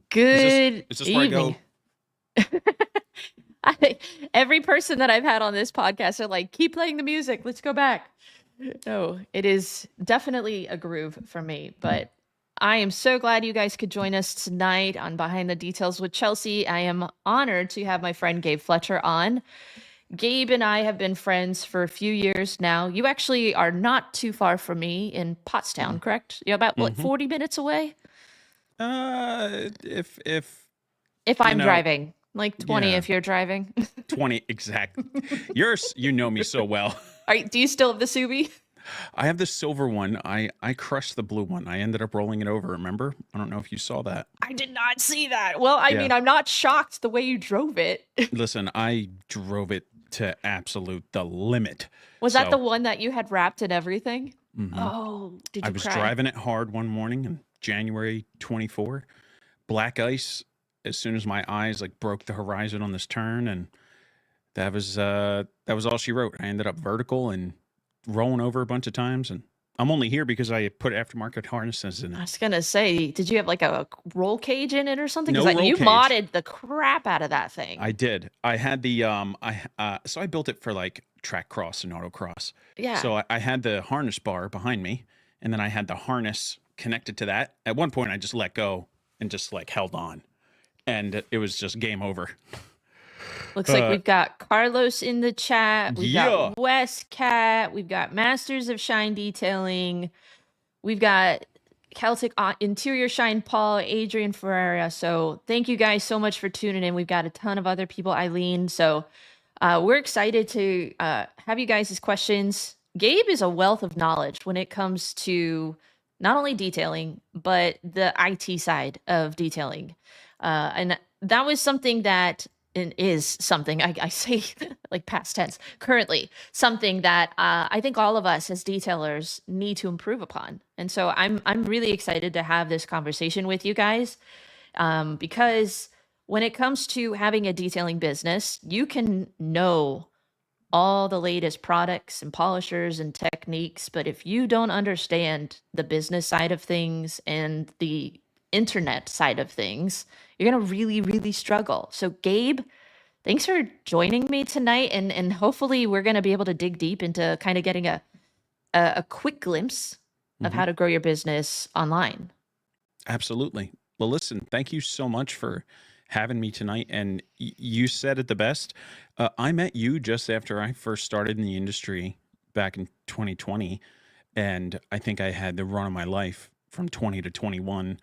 Good Is this where I evening. go? Every person that I've had on this podcast are like, keep playing the music. Let's go back. No, it is definitely a groove for me, but I am so glad you guys could join us tonight on Behind the Details with Chelsea. I am honored to have my friend Gabe Fletcher on. Gabe and I have been friends for a few years now. You actually are not too far from me in Pottstown, correct? You're about, what, 40 minutes away? If I'm driving, like 20 yeah, if you're driving. 20 exact. You know me so well. Do you still have the Subi? I have the silver one. I crushed the blue one. I ended up rolling it over. Remember? I don't know if you saw that. I did not see that. Well, I Yeah. mean, I'm not shocked the way you drove it. Listen, I drove it to the limit. Was that the one that you had wrapped and everything? Mhm. Oh, did you I was cry? driving it hard one morning in January 24. Black ice. As soon as my eyes like broke the horizon on this turn, and that was all she wrote. I ended up vertical and rolling over a bunch of times, and I'm only here because I put aftermarket harnesses in I it. was gonna say, did you have like a roll cage in it or something? No Because roll you cage. modded the crap out of that thing. I did. I had the so I built it for like track cross and autocross. Yeah. So I had the harness bar behind me, and then I had the harness connected to that. At one point, I just let go and just like held on, and it was just game over. Looks like we've got Carlos in the chat. We've got West Cat. We've got Masters of Shine Detailing. We've got Celtic Interior Shine Paul, Adrian Ferreira. So thank you guys so much for tuning in. We've got a ton of other people, Eileen. So we're excited to have you guys' questions. Gabe is a wealth of knowledge when it comes to not only detailing, but the IT side of detailing. And that was something that is something I say like past tense currently, something that I think all of us as detailers need to improve upon. And so I'm really excited to have this conversation with you guys because when it comes to having a detailing business, you can know all the latest products and polishers and techniques, but if you don't understand the business side of things and the internet side of things, you're going to really, really struggle. So Gabe, thanks for joining me tonight. And hopefully we're going to be able to dig deep into kind of getting a quick glimpse of how to grow your business online. Absolutely. Well, listen, thank you so much for having me tonight. And you said it the best. I met you just after I first started in the industry back in 2020. And I think I had the run of my life from 20 to 21,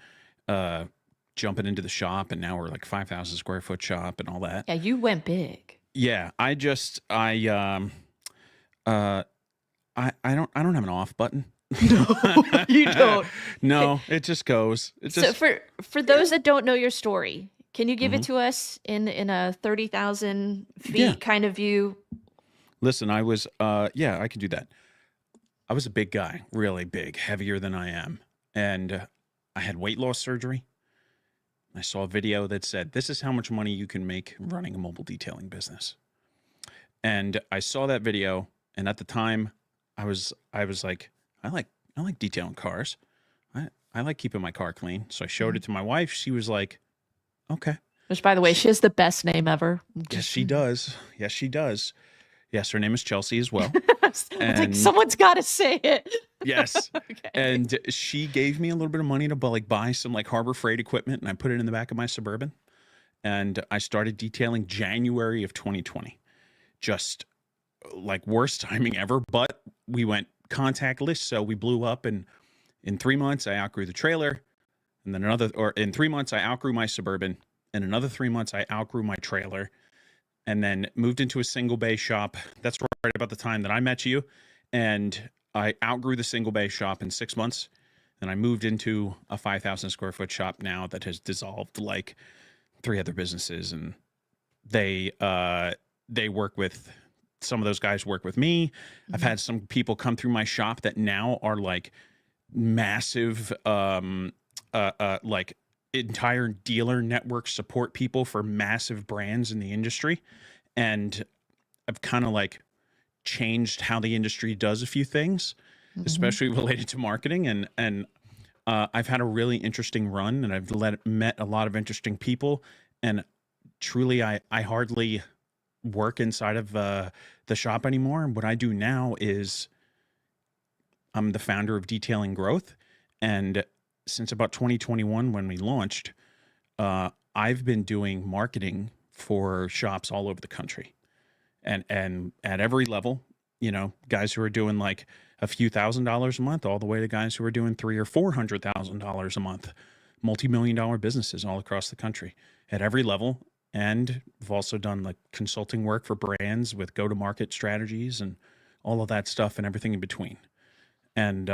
jumping into the shop. And now we're like 5,000 square foot shop and all that. Yeah, you went big. Yeah, I don't have an off button. No, you don't. No, it just goes. So for those that don't know your story, can you give it to us in a 30,000 feet kind of view? Listen, I was I can do that. I was a big guy, really big, heavier than I am, and I had weight loss surgery. I saw a video that said, "This is how much money you can make running a mobile detailing business." And I saw that video, and at the time, I was like, I like detailing cars. I like keeping my car clean. So I showed it to my wife. She was like, okay. Which, by the way, she has the best name ever. Yes, she does. Yes, she does. Yes, her name is Chelsea as well. It's like someone's got to say it. Yes. Okay. And she gave me a little bit of money to buy some like Harbor Freight equipment, and I put it in the back of my Suburban. And I started detailing January of 2020. Just like worst timing ever, but we went contactless, so we blew up, and in 3 months I outgrew the trailer, and then in 3 months I outgrew my Suburban, and another 3 months I outgrew my trailer, and then moved into a single bay shop. That's right about the time that I met you, and I outgrew the single bay shop in 6 months, and I moved into a 5,000 square foot shop now that has dissolved like 3 other businesses, and they work with. Some of those guys work with me. I've had some people come through my shop that now are like massive, like entire dealer network support people for massive brands in the industry. And I've kind of like changed how the industry does a few things, especially related to marketing. And I've had a really interesting run, and I've met a lot of interesting people. And truly, I hardly work inside of the shop anymore. And what I do now is I'm the founder of Detailing Growth. And since about 2021, when we launched, I've been doing marketing for shops all over the country, and at every level, guys who are doing like a few $1,000s a month, all the way to guys who are doing $300,000 or $400,000 a month, multi-million-dollar businesses all across the country at every level. And we've also done like consulting work for brands with go-to-market strategies and all of that stuff and everything in between. And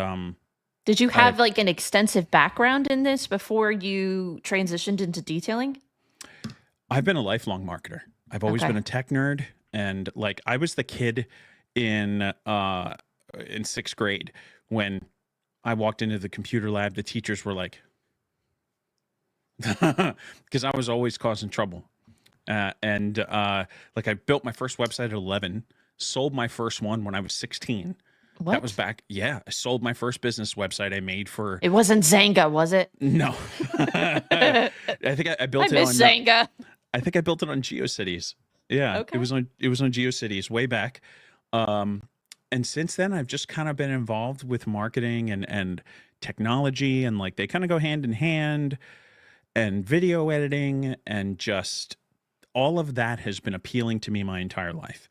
did you have like an extensive background in this before you transitioned into detailing? I've been a lifelong marketer. I've always been a tech nerd, and like I was the kid in 6th grade when I walked into the computer lab. The teachers were like, because I was always causing trouble, and like I built my first website at 11, sold my first one when I was 16. What? That was back. Yeah, I sold my first business website I made for. It wasn't Zanga, was it? No, I think I built it on Zanga. I think I built it on GeoCities. Yeah, Okay. it was on GeoCities way back. And since then, I've just kind of been involved with marketing and technology, and like they kind of go hand in hand, and video editing, and just all of that has been appealing to me my entire life.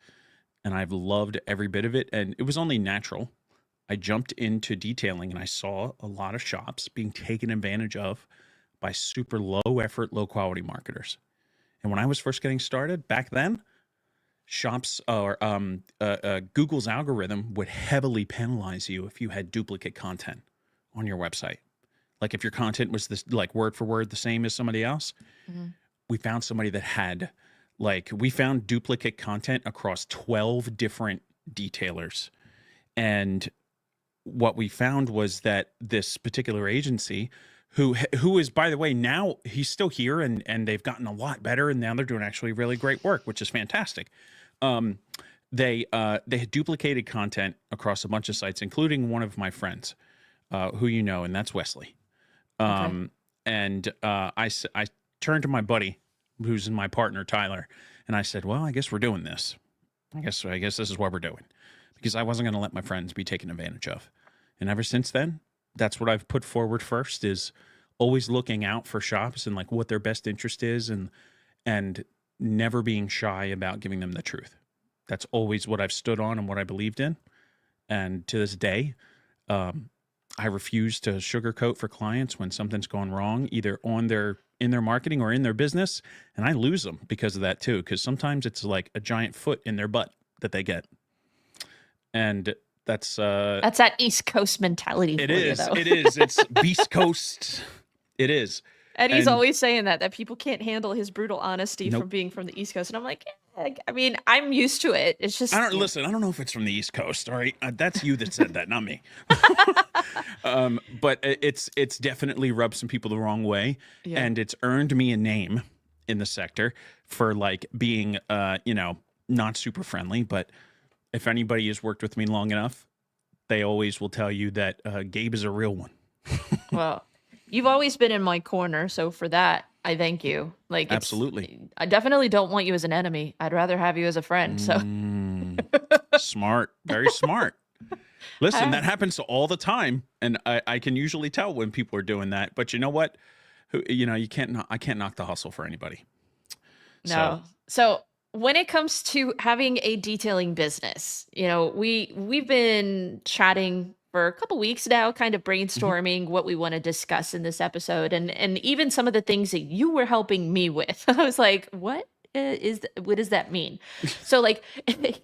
And I've loved every bit of it. And it was only natural. I jumped into detailing and I saw a lot of shops being taken advantage of by super low effort, low quality marketers. And when I was first getting started back then, shops or Google's algorithm would heavily penalize you if you had duplicate content on your website. Like if your content was this like word for word the same as somebody else, we found somebody that had we found duplicate content across 12 different detailers. And what we found was that this particular agency, who is, by the way, now he's still here and they've gotten a lot better, and now they're doing actually really great work, which is fantastic. They had duplicated content across a bunch of sites, including one of my friends, who and that's Wesley. And I turned to my buddy, who's my partner, Tyler, and I said, well, I guess we're doing this. I guess this is what we're doing, because I wasn't going to let my friends be taken advantage of. And ever since then, that's what I've put forward first, is always looking out for shops and like what their best interest is, and never being shy about giving them the truth. That's always what I've stood on and what I believed in. And to this day, I refuse to sugarcoat for clients when something's gone wrong, either in their marketing or in their business. And I lose them because of that too, because sometimes it's like a giant foot in their butt that they get. And that's that East Coast mentality. It is. It's Beast Coast. It is. Eddie's always saying that people can't handle his brutal honesty from being from the East Coast. And I'm like, I mean, I'm used to it. It's just I don't know if it's from the East Coast. All right, that's you that said that, not me. But it's definitely rubbed some people the wrong way, and it's earned me a name in the sector for like being not super friendly. But if anybody has worked with me long enough, they always will tell you that Gabe is a real one. Well, you've always been in my corner, so for that, I thank you. Like, absolutely. I definitely don't want you as an enemy. I'd rather have you as a friend. So smart, very smart. Listen, that happens all the time, and I can usually tell when people are doing that. But you know what? I can't knock the hustle for anybody. No. So when it comes to having a detailing business, we've been chatting for a couple weeks now, kind of brainstorming what we want to discuss in this episode, and even some of the things that you were helping me with. I was like, what does that mean? So like,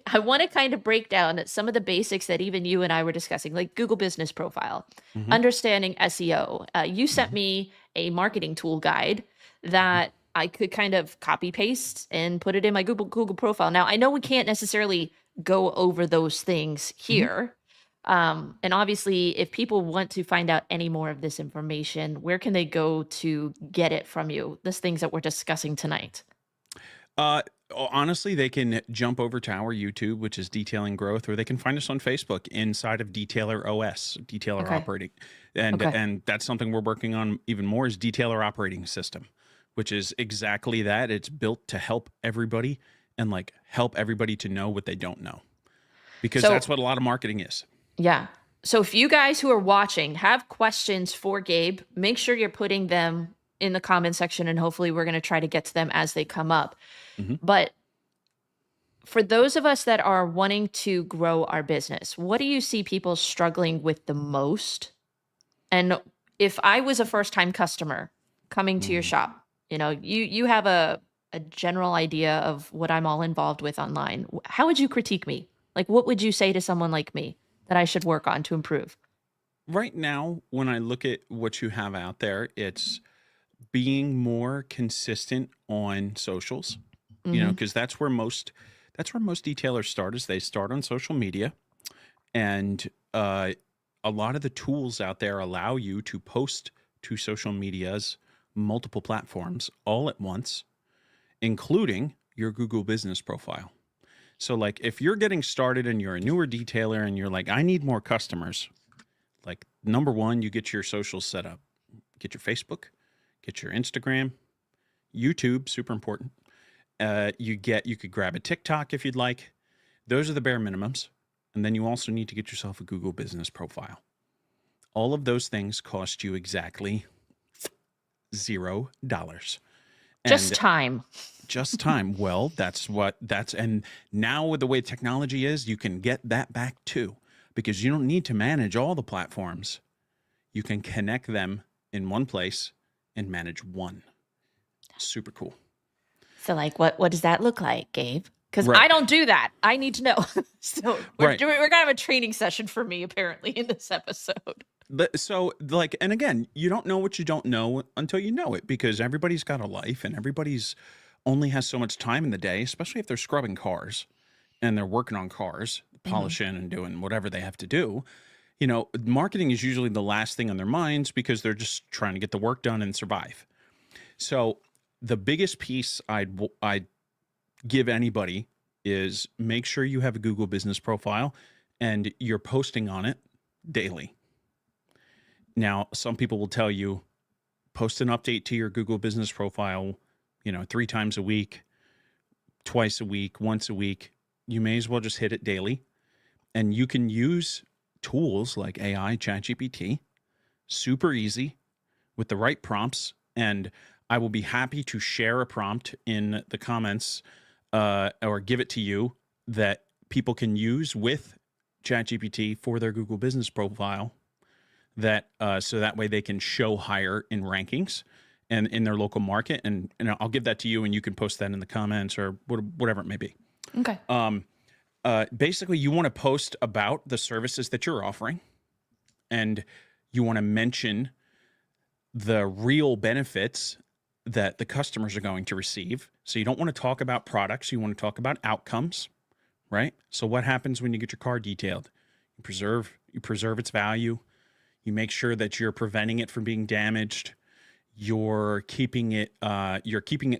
I want to kind of break down some of the basics that even you and I were discussing, like Google Business Profile, understanding SEO. You sent me a marketing tool guide that I could kind of copy paste and put it in my Google profile. Now, I know we can't necessarily go over those things here. And obviously, if people want to find out any more of this information, where can they go to get it from you? These things that we're discussing tonight. honestly, they can jump over to our YouTube, which is Detailing Growth, or they can find us on Facebook inside of Detailer OS, Detailer Okay. Operating. And that's something we're working on even more is Detailer Operating System, which is exactly that. It's built to help everybody and like help everybody to know what they don't know, because So that's what a lot of marketing is. yeah. So if you guys who are watching have questions for Gabe, make sure you're putting them in the comment section, and hopefully we're going to try to get to them as they come up. But for those of us that are wanting to grow our business, what do you see people struggling with the most? And if I was a first-time customer coming to your shop, you have a general idea of what I'm all involved with online. How would you critique me? Like, what would you say to someone like me that I should work on to improve? Right now, when I look at what you have out there, it's being more consistent on socials, Mm-hmm. because that's where most detailers start is they start on social media. And a lot of the tools out there allow you to post to social medias, multiple platforms all at once, including your Google business profile. So like if you're getting started and you're a newer detailer and you're like, I need more customers, like number one, you get your socials set up. Get your Facebook, get your Instagram, YouTube, super important. You could grab a TikTok if you'd like. Those are the bare minimums. And then you also need to get yourself a Google business profile. All of those things cost you exactly $0. Just time. Just time. Well, and now with the way technology is, you can get that back too, because you don't need to manage all the platforms. You can connect them in one place and manage one. Super cool. So, like, what does that look like, Gabe? Because Right. I don't do that. I need to know. So we're Right. we're gonna have a training session for me apparently in this episode. So like, and again, you don't know what you don't know until you know it, because everybody's got a life and everybody's only has so much time in the day, especially if they're scrubbing cars and they're working on cars, polishing and doing whatever they have to do. Marketing is usually the last thing on their minds because they're just trying to get the work done and survive. So the biggest piece I'd give anybody is make sure you have a Google business profile and you're posting on it daily. Now, some people will tell you post an update to your Google business profile, 3 times a week, twice a week, once a week. You may as well just hit it daily. And you can use tools like AI, ChatGPT, super easy with the right prompts. And I will be happy to share a prompt in the comments or give it to you that people can use with ChatGPT for their Google business profile, so that way they can show higher in rankings and in their local market. And I'll give that to you and you can post that in the comments or whatever it may be. Okay. Basically, you want to post about the services that you're offering, and you want to mention the real benefits that the customers are going to receive. So you don't want to talk about products. You want to talk about outcomes, right? So what happens when you get your car detailed? You preserve its value. You make sure that you're preventing it from being damaged. You're keeping it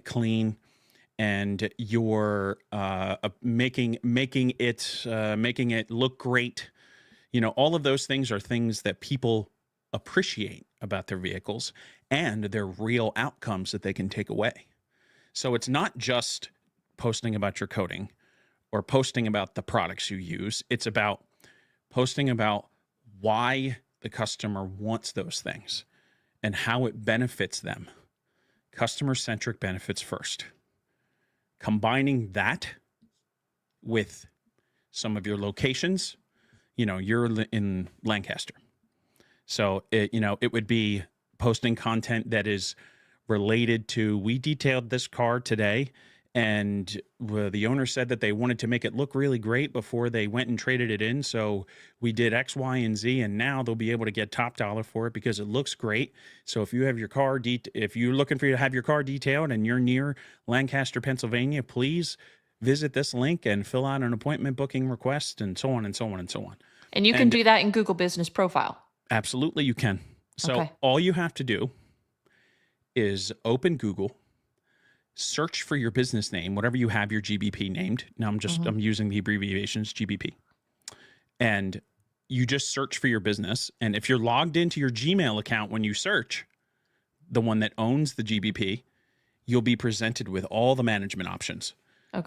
clean, and you're making it look great. All of those things are things that people appreciate about their vehicles and their real outcomes that they can take away. So it's not just posting about your coating or posting about the products you use. It's about posting about why the customer wants those things and how it benefits them. Customer-centric benefits first. Combining that with some of your locations, you're in Lancaster. So it would be posting content that is related to, we detailed this car today, and the owner said that they wanted to make it look really great before they went and traded it in. So we did X, Y, and Z, and now they'll be able to get top dollar for it because it looks great. So if you have your car, if you're looking for you to have your car detailed and you're near Lancaster, Pennsylvania, please visit this link and fill out an appointment booking request, and so on and so on and so on. And you can do that in Google Business Profile. Absolutely, you can. So Okay. all you have to do is open Google, search for your business name, whatever you have your GBP named. Now I'm using the abbreviations GBP. And you just search for your business. And if you're logged into your Gmail account when you search, the one that owns the GBP, you'll be presented with all the management options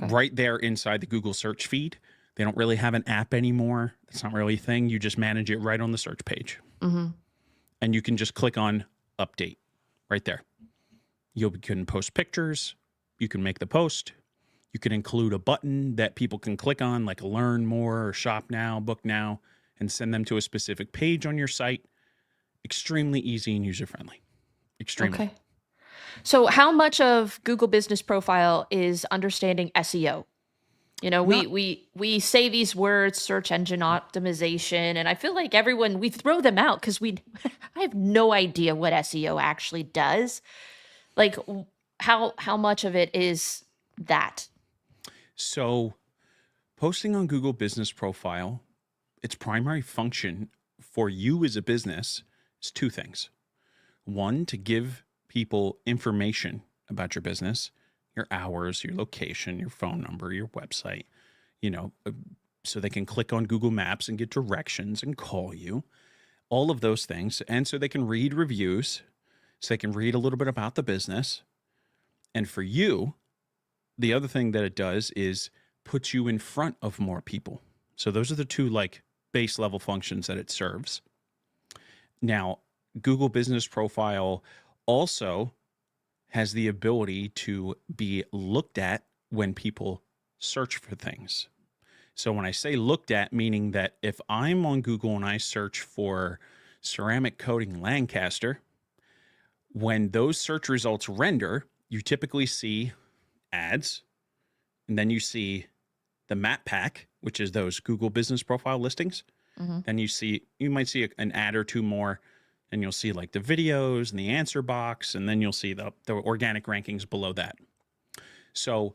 right there inside the Google search feed. They don't really have an app anymore. That's not really a thing. You just manage it right on the search page. And you can just click on update right there. You can post pictures. You can make the post. You can include a button that people can click on, like learn more or shop now, book now, and send them to a specific page on your site. Extremely easy and user-friendly. Extremely. Okay. So how much of Google Business Profile is understanding SEO? You know, we say these words, search engine optimization, and I feel like we throw them out because I have no idea what SEO actually does. Like how much of it is that? So posting on Google Business Profile, its primary function for you as a business is two things. One, to give people information about your business, your hours, your location, your phone number, your website, so they can click on Google Maps and get directions and call you, all of those things. And so they can read reviews, so they can read a little bit about the business. And for you, the other thing that it does is puts you in front of more people. So those are the two base level functions that it serves. Now, Google Business Profile also has the ability to be looked at when people search for things. So when I say looked at, meaning that if I'm on Google and I search for ceramic coating Lancaster, when those search results render, you typically see ads, and then you see the map pack, which is those Google Business Profile listings. Then you might see an ad or two more, and you'll see the videos and the answer box, and then you'll see the organic rankings below that. So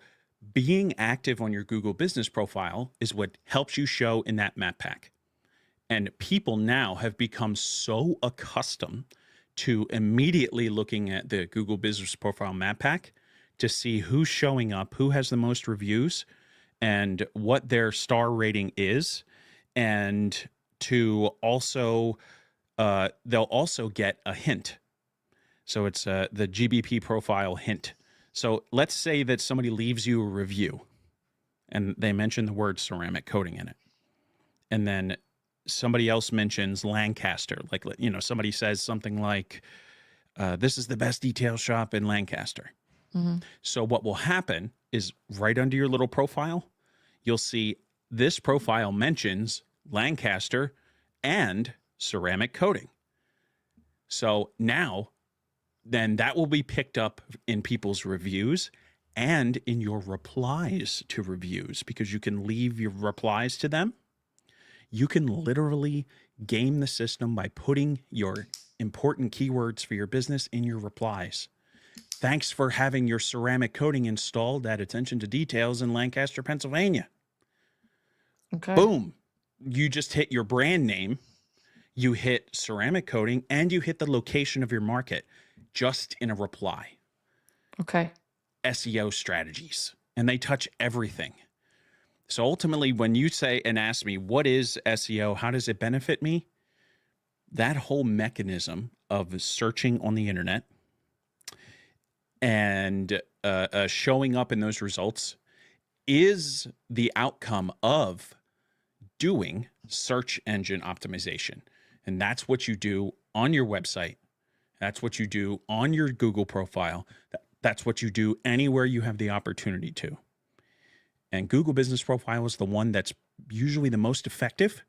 being active on your Google Business Profile is what helps you show in that map pack. And people now have become so accustomed to immediately looking at the Google Business Profile map pack to see who's showing up, who has the most reviews, and what their star rating is. And to also, they'll also get a hint. So it's the GBP profile hint. So let's say that somebody leaves you a review and they mention the word ceramic coating in it. And then somebody else mentions Lancaster. Somebody says something like, this is the best detail shop in Lancaster. So what will happen is right under your little profile, you'll see this profile mentions Lancaster and ceramic coating. So now, then that will be picked up in people's reviews and in your replies to reviews, because you can leave your replies to them. You can literally game the system by putting your important keywords for your business in your replies. Thanks for having your ceramic coating installed at Attention to Details in Lancaster, Pennsylvania. Okay. Boom. You just hit your brand name, you hit ceramic coating, and you hit the location of your market just in a reply. Okay. SEO strategies, and they touch everything. So ultimately, when you say and ask me, what is SEO? How does it benefit me? That whole mechanism of searching on the internet and showing up in those results is the outcome of doing search engine optimization. And that's what you do on your website. That's what you do on your Google profile. That's what you do anywhere you have the opportunity to. And Google Business Profile is the one that's usually the most effective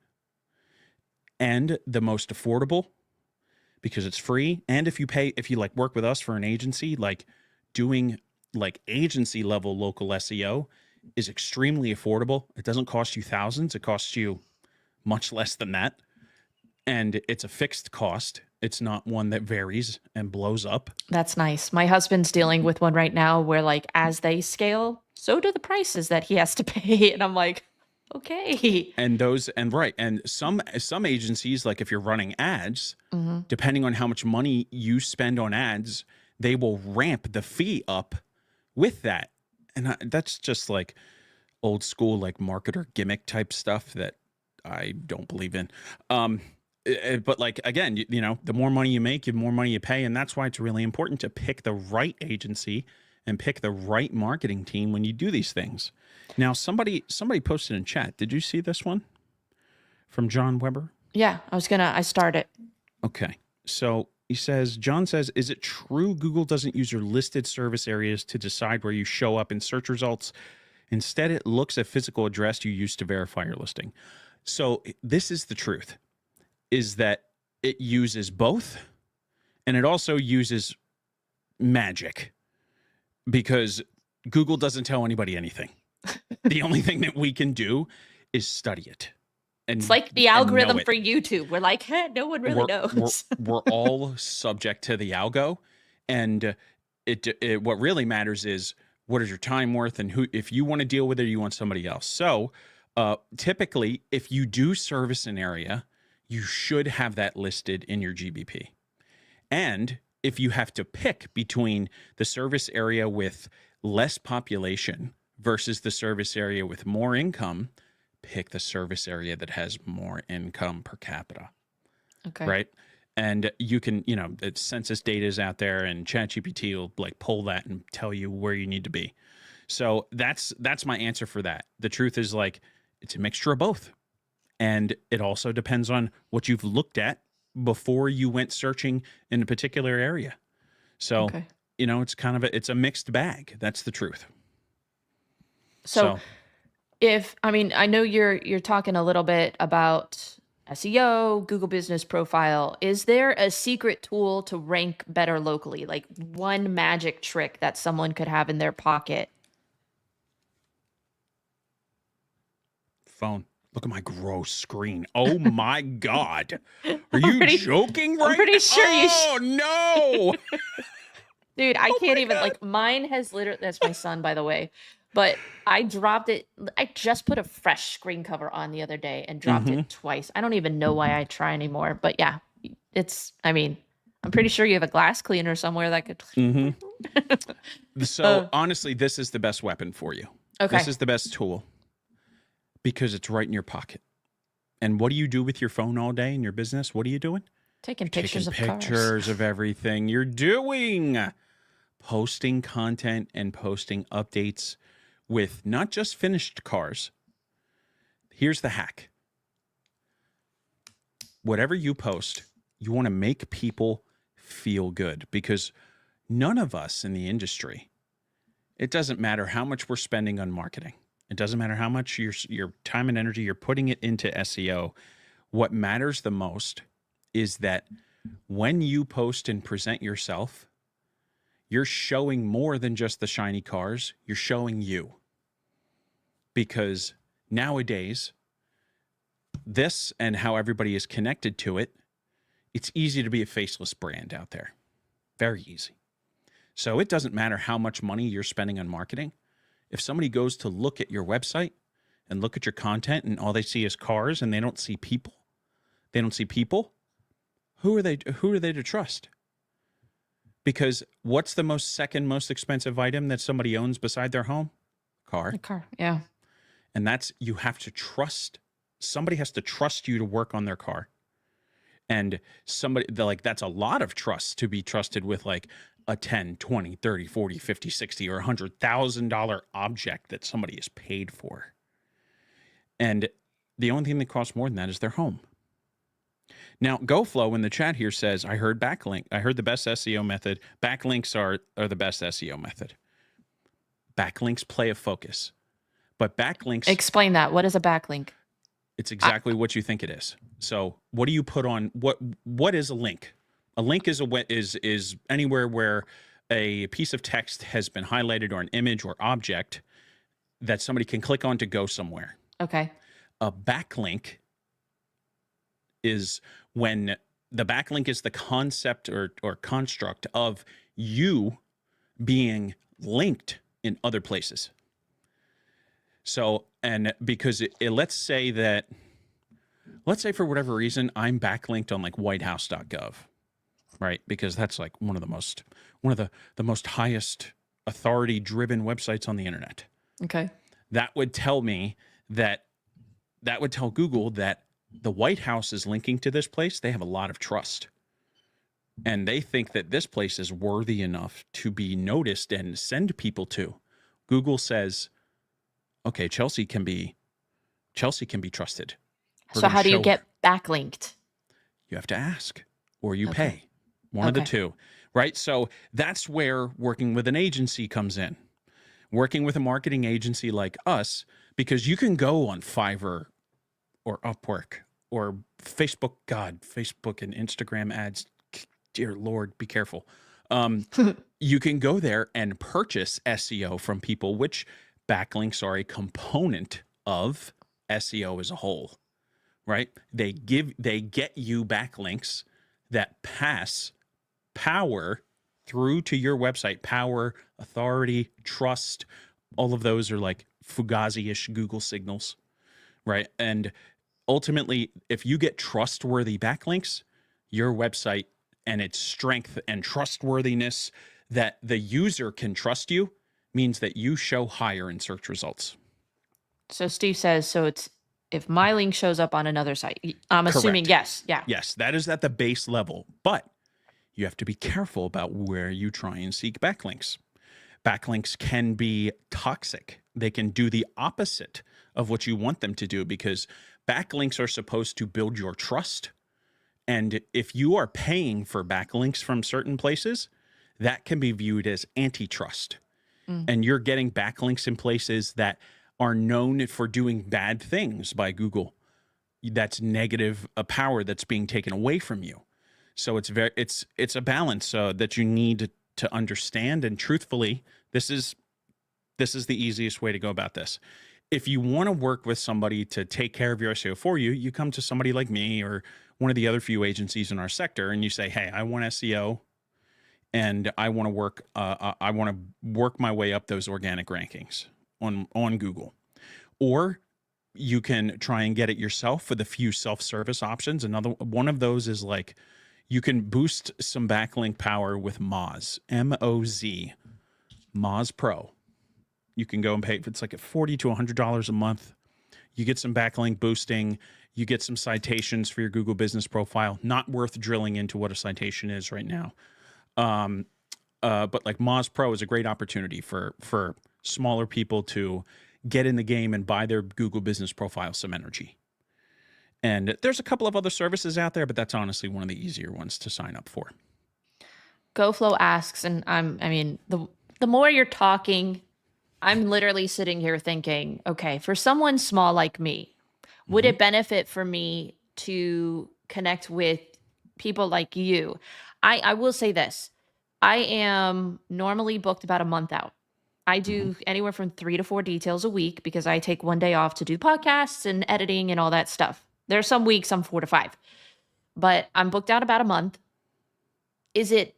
and the most affordable because it's free. And if you work with us for an agency, doing agency level local SEO is extremely affordable. It doesn't cost you thousands. It costs you much less than that. And it's a fixed cost. It's not one that varies and blows up. That's nice. My husband's dealing with one right now where as they scale, so do the prices that he has to pay. And I'm like, okay. And some agencies, if you're running ads, depending on how much money you spend on ads, they will ramp the fee up with that, and that's just like old school, like marketer gimmick type stuff that I don't believe in. But like, again, you know, the more money you make, the more money you pay. And that's why it's really important to pick the right agency and pick the right marketing team when you do these things. Now, somebody posted in chat. Did you see this one from John Weber? Yeah, I started. Okay. So he says, John says, is it true Google doesn't use your listed service areas to decide where you show up in search results? Instead, it looks at physical address you use to verify your listing. So this is the truth, is that it uses both, and it also uses magic, because Google doesn't tell anybody anything. The only thing that we can do is study it. And it's like the algorithm for YouTube. We're like, hey, no one really knows. We're all subject to the algo, and it what really matters is, what is your time worth, and who, if you want to deal with it, or you want somebody else. So typically, if you do service an area, you should have that listed in your GBP. And if you have to pick between the service area with less population versus the service area with more income, pick the service area that has more income per capita. Okay. Right? And you can, you know, the census data is out there, and ChatGPT will like pull that and tell you where you need to be. So that's my answer for that. The truth is, like, it's a mixture of both. And it also depends on what you've looked at before you went searching in a particular area. So, you know, it's kind of it's a mixed bag. That's the truth. So if, I mean, I know you're talking a little bit about SEO, Google Business Profile. Is there a secret tool to rank better locally? Like one magic trick that someone could have in their pocket? Phone. Look at my gross screen. Oh my God. Are you joking right now? I'm pretty sure you Oh no. Dude, I can't even, like, mine has literally, that's my son, by the way, but I dropped it. I just put a fresh screen cover on the other day and dropped it twice. I don't even know why I try anymore, but yeah, I mean, I'm pretty sure you have a glass cleaner somewhere that could. So honestly, this is the best weapon for you. Okay. This is the best tool because it's right in your pocket. And what do you do with your phone all day in your business? What are you doing? Taking pictures of pictures of everything you're doing. Posting content and posting updates with not just finished cars. Here's the hack. Whatever you post, you want to make people feel good, because none of us in the industry, it doesn't matter how much we're spending on marketing. It doesn't matter how much your time and energy you're putting it into SEO. What matters the most is that when you post and present yourself, you're showing more than just the shiny cars. You're showing you. Because nowadays, this and how everybody is connected to it, it's easy to be a faceless brand out there. Very easy. So it doesn't matter how much money you're spending on marketing. If somebody goes to look at your website and look at your content and all they see is cars and they don't see people, who are they to trust? Because what's the second most expensive item that somebody owns beside their home? Car. A car, yeah. And that's, you have to trust, somebody has to trust you to work on their car. And that's a lot of trust to be trusted with like a 10, 20, 30, 40, 50, 60, or $100,000 object that somebody is paid for. And the only thing that costs more than that is their home. Now, GoFlow in the chat here says, I heard the best SEO method. Backlinks are the best SEO method. Backlinks play a focus. But backlinks... Explain that. What is a backlink? It's exactly what you think it is. So what do you put on... What is a link? A link is anywhere where a piece of text has been highlighted, or an image or object that somebody can click on to go somewhere. Okay. A backlink is when the backlink is the concept or construct of you being linked in other places. So, and because let's say for whatever reason, I'm backlinked on like whitehouse.gov, right? Because that's like one of the most highest authority-driven websites on the internet. Okay. That would tell me that would tell Google that the White House is linking to this place. They have a lot of trust. And they think that this place is worthy enough to be noticed and send people to. Google says, okay, Chelsea can be trusted. So how do you get backlinked? You have to ask or you pay. One of the two, right? So that's where working with an agency comes in. Working with a marketing agency like us, because you can go on Fiverr or Upwork or Facebook. God, Facebook and Instagram ads. Dear Lord, be careful. You can go there and purchase SEO from people, which backlinks are a component of SEO as a whole, right? They get you backlinks that pass power through to your website. Power, authority, trust, all of those are like Fugazi-ish Google signals, right? And ultimately, if you get trustworthy backlinks, your website and its strength and trustworthiness that the user can trust you means that you show higher in search results. So Steve says, so it's if my link shows up on another site, I'm assuming yes. Yeah. Yes, that is at the base level, but you have to be careful about where you try and seek backlinks. Backlinks can be toxic. They can do the opposite of what you want them to do because backlinks are supposed to build your trust. And if you are paying for backlinks from certain places, that can be viewed as antitrust. And you're getting backlinks in places that are known for doing bad things by Google. That's negative power that's being taken away from you. So it's a balance that you need to understand. And truthfully, this is the easiest way to go about this. If you want to work with somebody to take care of your SEO for you, you come to somebody like me or one of the other few agencies in our sector, and you say, "Hey, I want SEO, and I want to work my way up those organic rankings on Google." Or you can try and get it yourself with a few self-service options. Another one of those is like you can boost some backlink power with Moz, M-O-Z, Moz Pro. You can go and pay, it's like at $40 to $100 a month. You get some backlink boosting. You get some citations for your Google business profile. Not worth drilling into what a citation is right now. But like Moz Pro is a great opportunity for smaller people to get in the game and buy their Google business profile some energy. And there's a couple of other services out there, but that's honestly one of the easier ones to sign up for. GoFlow asks, and the more you're talking, I'm literally sitting here thinking, okay, for someone small like me, would it benefit for me to connect with people like you? I will say this. I am normally booked about a month out. I do anywhere from 3 to 4 details a week because I take one day off to do podcasts and editing and all that stuff. There are some weeks I'm 4 to 5, but I'm booked out about a month. Is it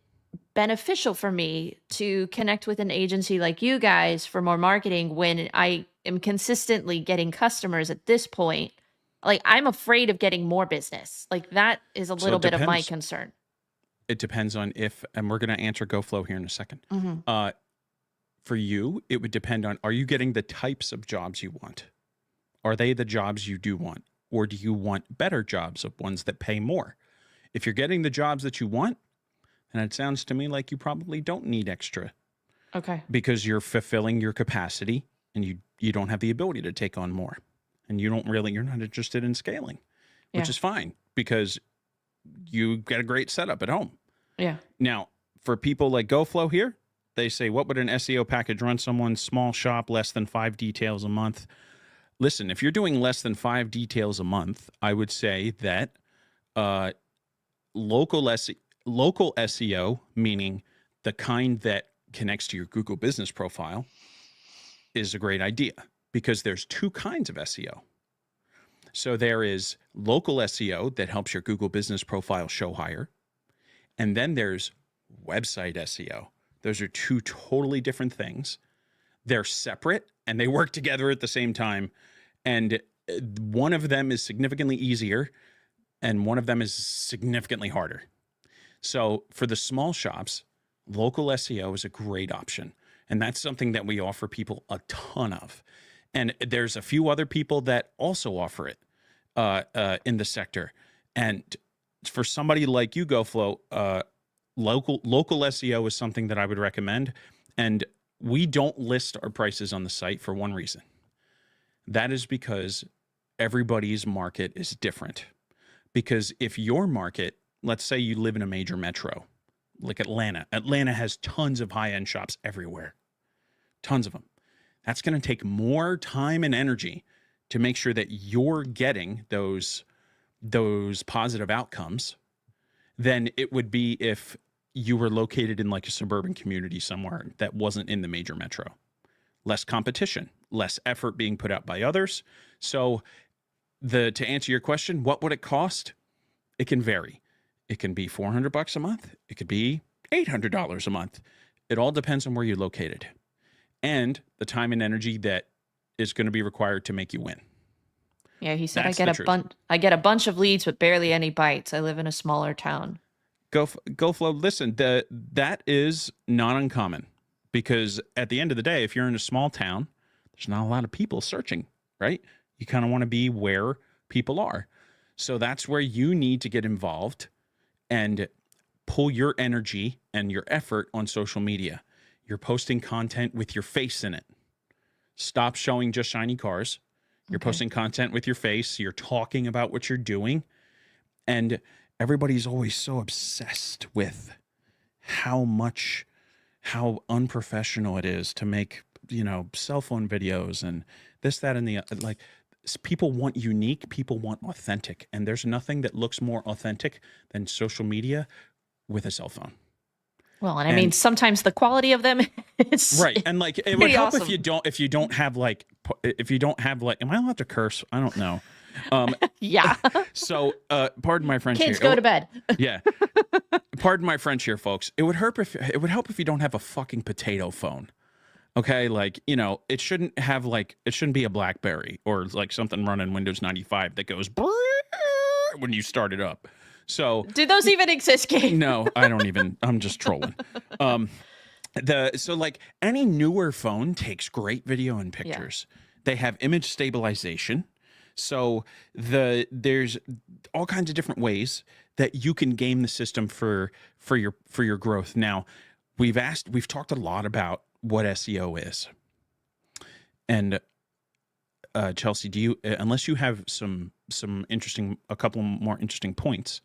beneficial for me to connect with an agency like you guys for more marketing when I am consistently getting customers at this point? Like, I'm afraid of getting more business. Like, that is a little bit of my concern. It depends on if, and we're going to answer GoFlow here in a second. For you, it would depend on, are you getting the types of jobs you want? Are they the jobs you do want? Or do you want better jobs of ones that pay more? If you're getting the jobs that you want, then it sounds to me like you probably don't need extra. Okay. Because you're fulfilling your capacity and you don't have the ability to take on more. And you're not interested in scaling, which is fine because you get a great setup at home. Yeah. Now, for people like GoFlow here, they say, what would an SEO package run someone's small shop, less than 5 details a month? Listen, if you're doing less than 5 details a month, I would say that local SEO, meaning the kind that connects to your Google business profile, is a great idea because there's 2 kinds of SEO. So there is local SEO that helps your Google business profile show higher. And then there's website SEO. Those are 2 totally different things. They're separate and they work together at the same time. And one of them is significantly easier and one of them is significantly harder. So for the small shops, local SEO is a great option. And that's something that we offer people a ton of. And there's a few other people that also offer it in the sector. And for somebody like you, GoFlow, local SEO is something that I would recommend. And we don't list our prices on the site for one reason. That is because everybody's market is different. Because if your market, let's say you live in a major metro, like Atlanta. Atlanta has tons of high-end shops everywhere. Tons of them. That's going to take more time and energy to make sure that you're getting those positive outcomes than it would be if you were located in like a suburban community somewhere that wasn't in the major metro. Less competition, less effort being put out by others. So to answer your question, what would it cost? It can vary. It can be $400 a month. It could be $800 a month. It all depends on where you're located and the time and energy that is going to be required to make you win. Yeah, he said, I get a bunch of leads with barely any bites. I live in a smaller town. GoFlow, listen, that is not uncommon, because at the end of the day, if you're in a small town, there's not a lot of people searching, right? You kind of want to be where people are. So that's where you need to get involved and pull your energy and your effort on social media. You're posting content with your face in it. Stop showing just shiny cars. You're posting content with your face. You're talking about what you're doing. And everybody's always so obsessed with how unprofessional it is to make, cell phone videos and this, that, and the like. People want unique. People want authentic. And there's nothing that looks more authentic than social media with a cell phone. Well, and I mean, sometimes the quality of them is right. And like, it would help awesome. if you don't have like, am I allowed to curse? I don't know. Yeah. So, pardon my French. Kids, here. go to bed. Yeah. Pardon my French here, folks. It would help if you don't have a fucking potato phone. Okay, like, it shouldn't be a BlackBerry or like something running Windows 95 that goes when you start it up. So do those even exist, Gabe? No, I don't even. I'm just trolling. So like any newer phone takes great video and pictures. Yeah. They have image stabilization. So there's all kinds of different ways that you can game the system for your growth. Now, we've talked a lot about what SEO is. And Chelsea, do you, unless you have a couple more interesting points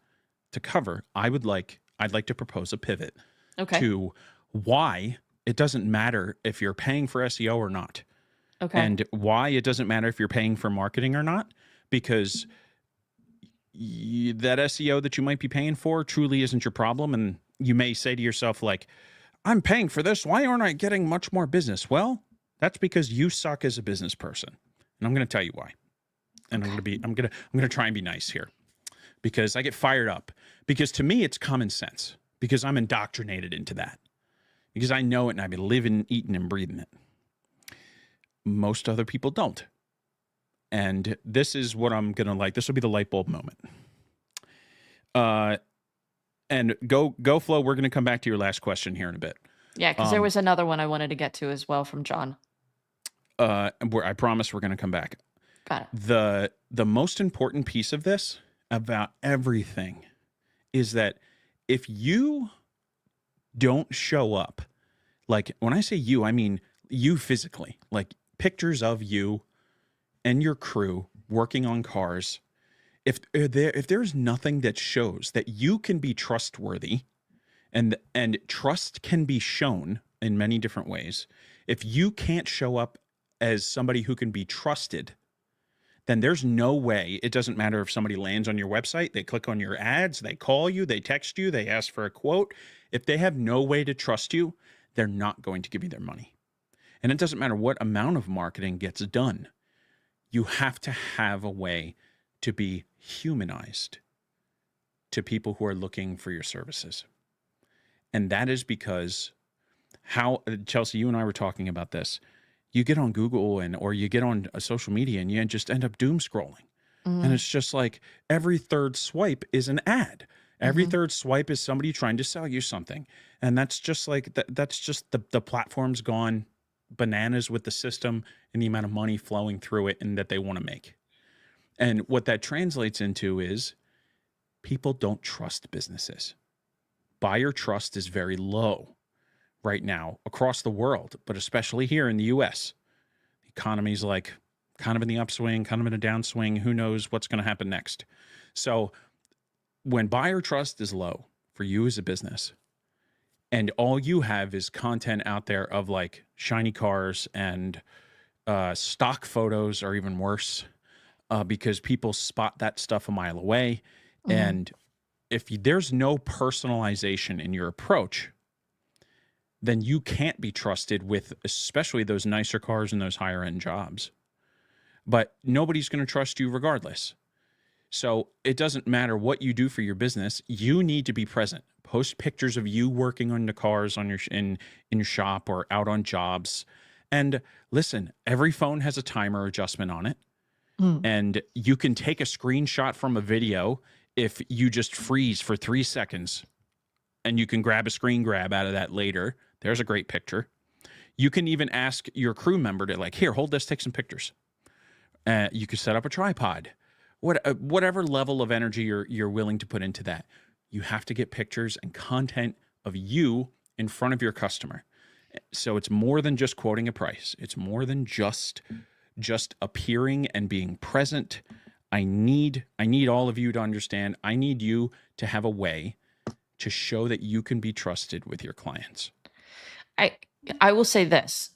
to cover, I'd like to propose a pivot to why it doesn't matter if you're paying for SEO or not. Okay. And why it doesn't matter if you're paying for marketing or not, because that SEO that you might be paying for truly isn't your problem. And you may say to yourself, like, I'm paying for this. Why aren't I getting much more business? Well, that's because you suck as a business person. And I'm going to tell you why. And I'm going to try and be nice here, because I get fired up, because to me, it's common sense, because I'm indoctrinated into that, because I know it and I've been living, eating, and breathing it. Most other people don't. And this is what I'm going to like. This will be the light bulb moment. And GoFlow, we're going to come back to your last question here in a bit. Yeah, because there was another one I wanted to get to as well from John. I promise we're going to come back. Got it. The most important piece of this about everything is that if you don't show up, like when I say you, I mean you physically, like pictures of you and your crew working on cars. If there's nothing that shows that you can be trustworthy, and trust can be shown in many different ways, if you can't show up as somebody who can be trusted, then there's no way. It doesn't matter if somebody lands on your website, they click on your ads, they call you, they text you, they ask for a quote. If they have no way to trust you, they're not going to give you their money. And it doesn't matter what amount of marketing gets done. You have to have a way to be humanized to people who are looking for your services. And that is because Chelsea, you and I were talking about this. You get on Google or you get on social media and you just end up doom scrolling. Mm-hmm. And it's just like every third swipe is an ad. Every third swipe is somebody trying to sell you something. And that's just like, that's just the platform's gone bananas with the system and the amount of money flowing through it and that they want to make. And what that translates into is people don't trust businesses. Buyer trust is very low right now across the world, but especially here in the US. The economy's like kind of in the upswing, kind of in a downswing. Who knows what's going to happen next? So when buyer trust is low for you as a business, and all you have is content out there of like shiny cars and stock photos are even worse because people spot that stuff a mile away. And if there's no personalization in your approach, then you can't be trusted with especially those nicer cars and those higher end jobs. But nobody's going to trust you regardless. So it doesn't matter what you do for your business. You need to be present. Post pictures of you working on the cars on your in your shop or out on jobs. And listen, every phone has a timer adjustment on it. And you can take a screenshot from a video if you just freeze for 3 seconds, and you can grab a screen grab out of that later. There's a great picture. You can even ask your crew member to like, here, hold this, take some pictures. You could set up a tripod. Whatever level of energy you're willing to put into that, you have to get pictures and content of you in front of your customer. So it's more than just quoting a price. It's more than just appearing and being present. I need all of you to understand. I need you to have a way to show that you can be trusted with your clients. I will say this.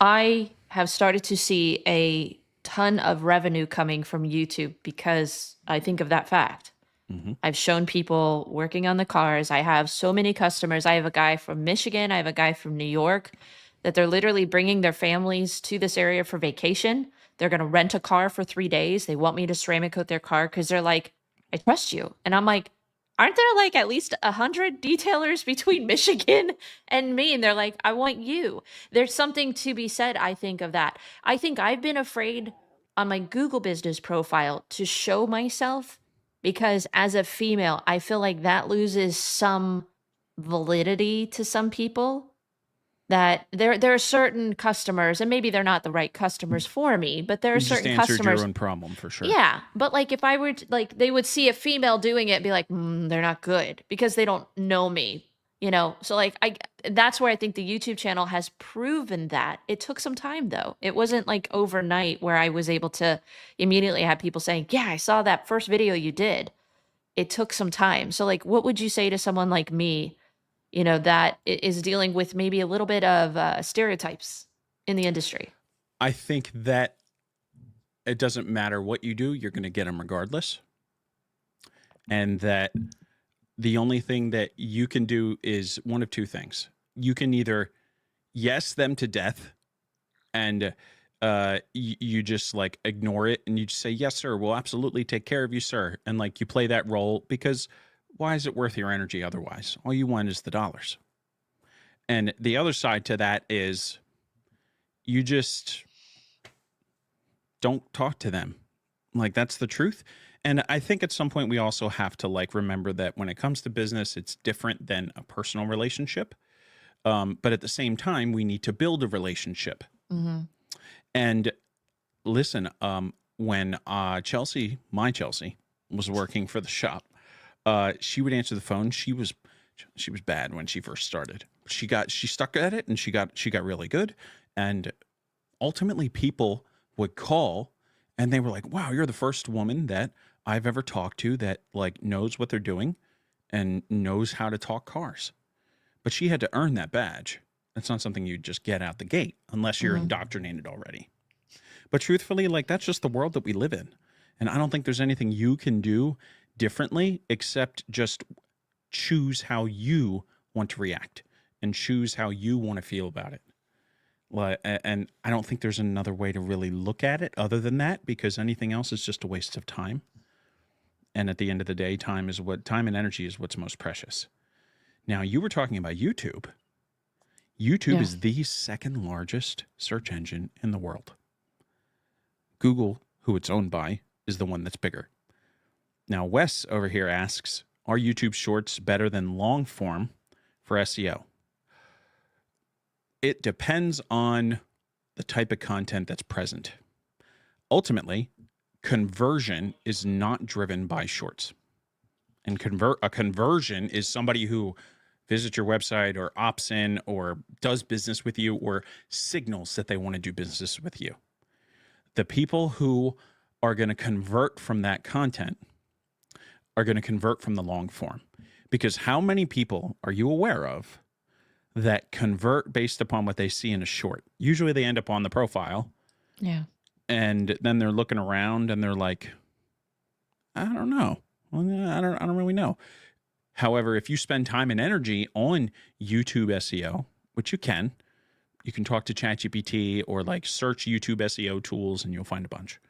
I have started to see a ton of revenue coming from YouTube because I think of that fact. I've shown people working on the cars. I have so many customers. I have a guy from Michigan. I have a guy from New York that they're literally bringing their families to this area for vacation. They're going to rent a car for 3 days. They want me to ceramic coat their car because they're like, I trust you. And I'm like, aren't there like at least 100 detailers between Michigan and me? And they're like, I want you. There's something to be said, I think, of that. I think I've been afraid on my Google business profile to show myself because as a female, I feel like that loses some validity to some people. That there are certain customers, and maybe they're not the right customers for me, but there are You just certain answered customers. your own problem for sure. Yeah, but like if I were to, like, they would see a female doing it and be like, they're not good because they don't know me, you know? So like that's where I think the YouTube channel has proven that. It took some time though. It wasn't like overnight where I was able to immediately have people saying, yeah, I saw that first video you did. It took some time. So like, what would you say to someone like me, you know, that is dealing with maybe a little bit of stereotypes in the industry? I think that it doesn't matter what you do, you're going to get them regardless. And that the only thing that you can do is one of two things. You can either yes them to death and you just like ignore it and you just say, yes, sir, we'll absolutely take care of you, sir. And like you play that role because why is it worth your energy otherwise? All you want is the dollars. And the other side to that is you just don't talk to them. Like that's the truth. And I think at some point we also have to like remember that when it comes to business, it's different than a personal relationship. But at the same time, we need to build a relationship. And listen, when Chelsea, my Chelsea, was working for the shop, she would answer the phone. She was bad when she first started. She stuck at it and she got really good. And ultimately people would call and they were like, wow, you're the first woman that I've ever talked to that like knows what they're doing and knows how to talk cars. But she had to earn that badge. That's not something you just get out the gate unless you're indoctrinated already. But truthfully, like that's just the world that we live in. And I don't think there's anything you can do differently except just choose how you want to react and choose how you want to feel about it. And I don't think there's another way to really look at it other than that, because anything else is just a waste of time. And at the end of the day, time and energy is what's most precious. Now, you were talking about YouTube. YouTube is the second largest search engine in the world. Google, who it's owned by, is the one that's bigger. Now, Wes over here asks, are YouTube Shorts better than long form for SEO? It depends on the type of content that's present. Ultimately, conversion is not driven by shorts. And a conversion is somebody who visits your website or opts in or does business with you or signals that they want to do business with you. The people who are going to convert from that content are going to convert from the long form. Because how many people are you aware of that convert based upon what they see in a short? Usually they end up on the profile. Yeah. And then they're looking around and they're like, I don't know. Well, I don't really know. However, if you spend time and energy on YouTube SEO, which you can talk to ChatGPT or like search YouTube SEO tools and you'll find a bunch.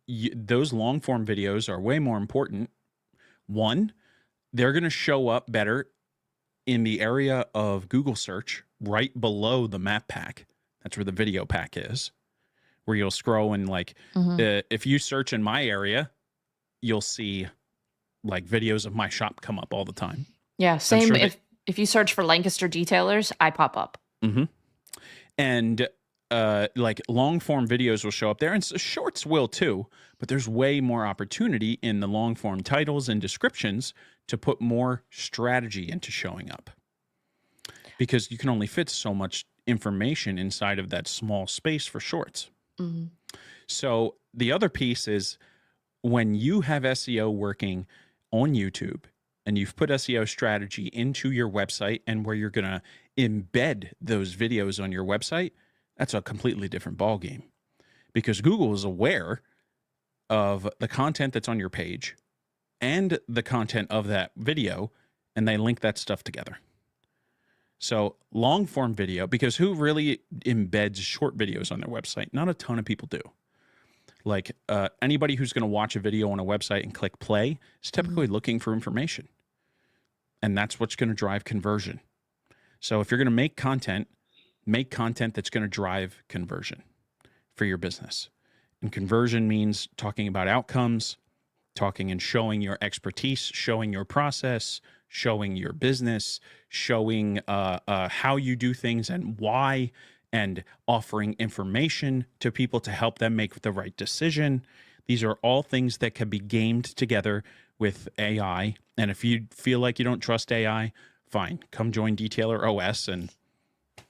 Those long form videos are way more important. One, they're going to show up better in the area of Google search right below the map pack. That's where the video pack is, where you'll scroll and like, if you search in my area, you'll see like videos of my shop come up all the time. Yeah. Same. Sure if you search for Lancaster detailers, I pop up. And like long form videos will show up there, and shorts will too, but there's way more opportunity in the long form titles and descriptions to put more strategy into showing up, because you can only fit so much information inside of that small space for shorts. So the other piece is when you have SEO working on YouTube and you've put SEO strategy into your website and where you're going to embed those videos on your website, that's a completely different ballgame, because Google is aware of the content that's on your page and the content of that video, and they link that stuff together. So long form video, because who really embeds short videos on their website? Not a ton of people do. Like anybody who's going to watch a video on a website and click play is typically looking for information. And that's what's going to drive conversion. So if you're going to make content that's going to drive conversion for your business. And conversion means talking about outcomes, talking and showing your expertise, showing your process, showing your business, showing how you do things and why, and offering information to people to help them make the right decision. These are all things that can be gamed together with AI. And if you feel like you don't trust AI, fine, come join Detailer OS and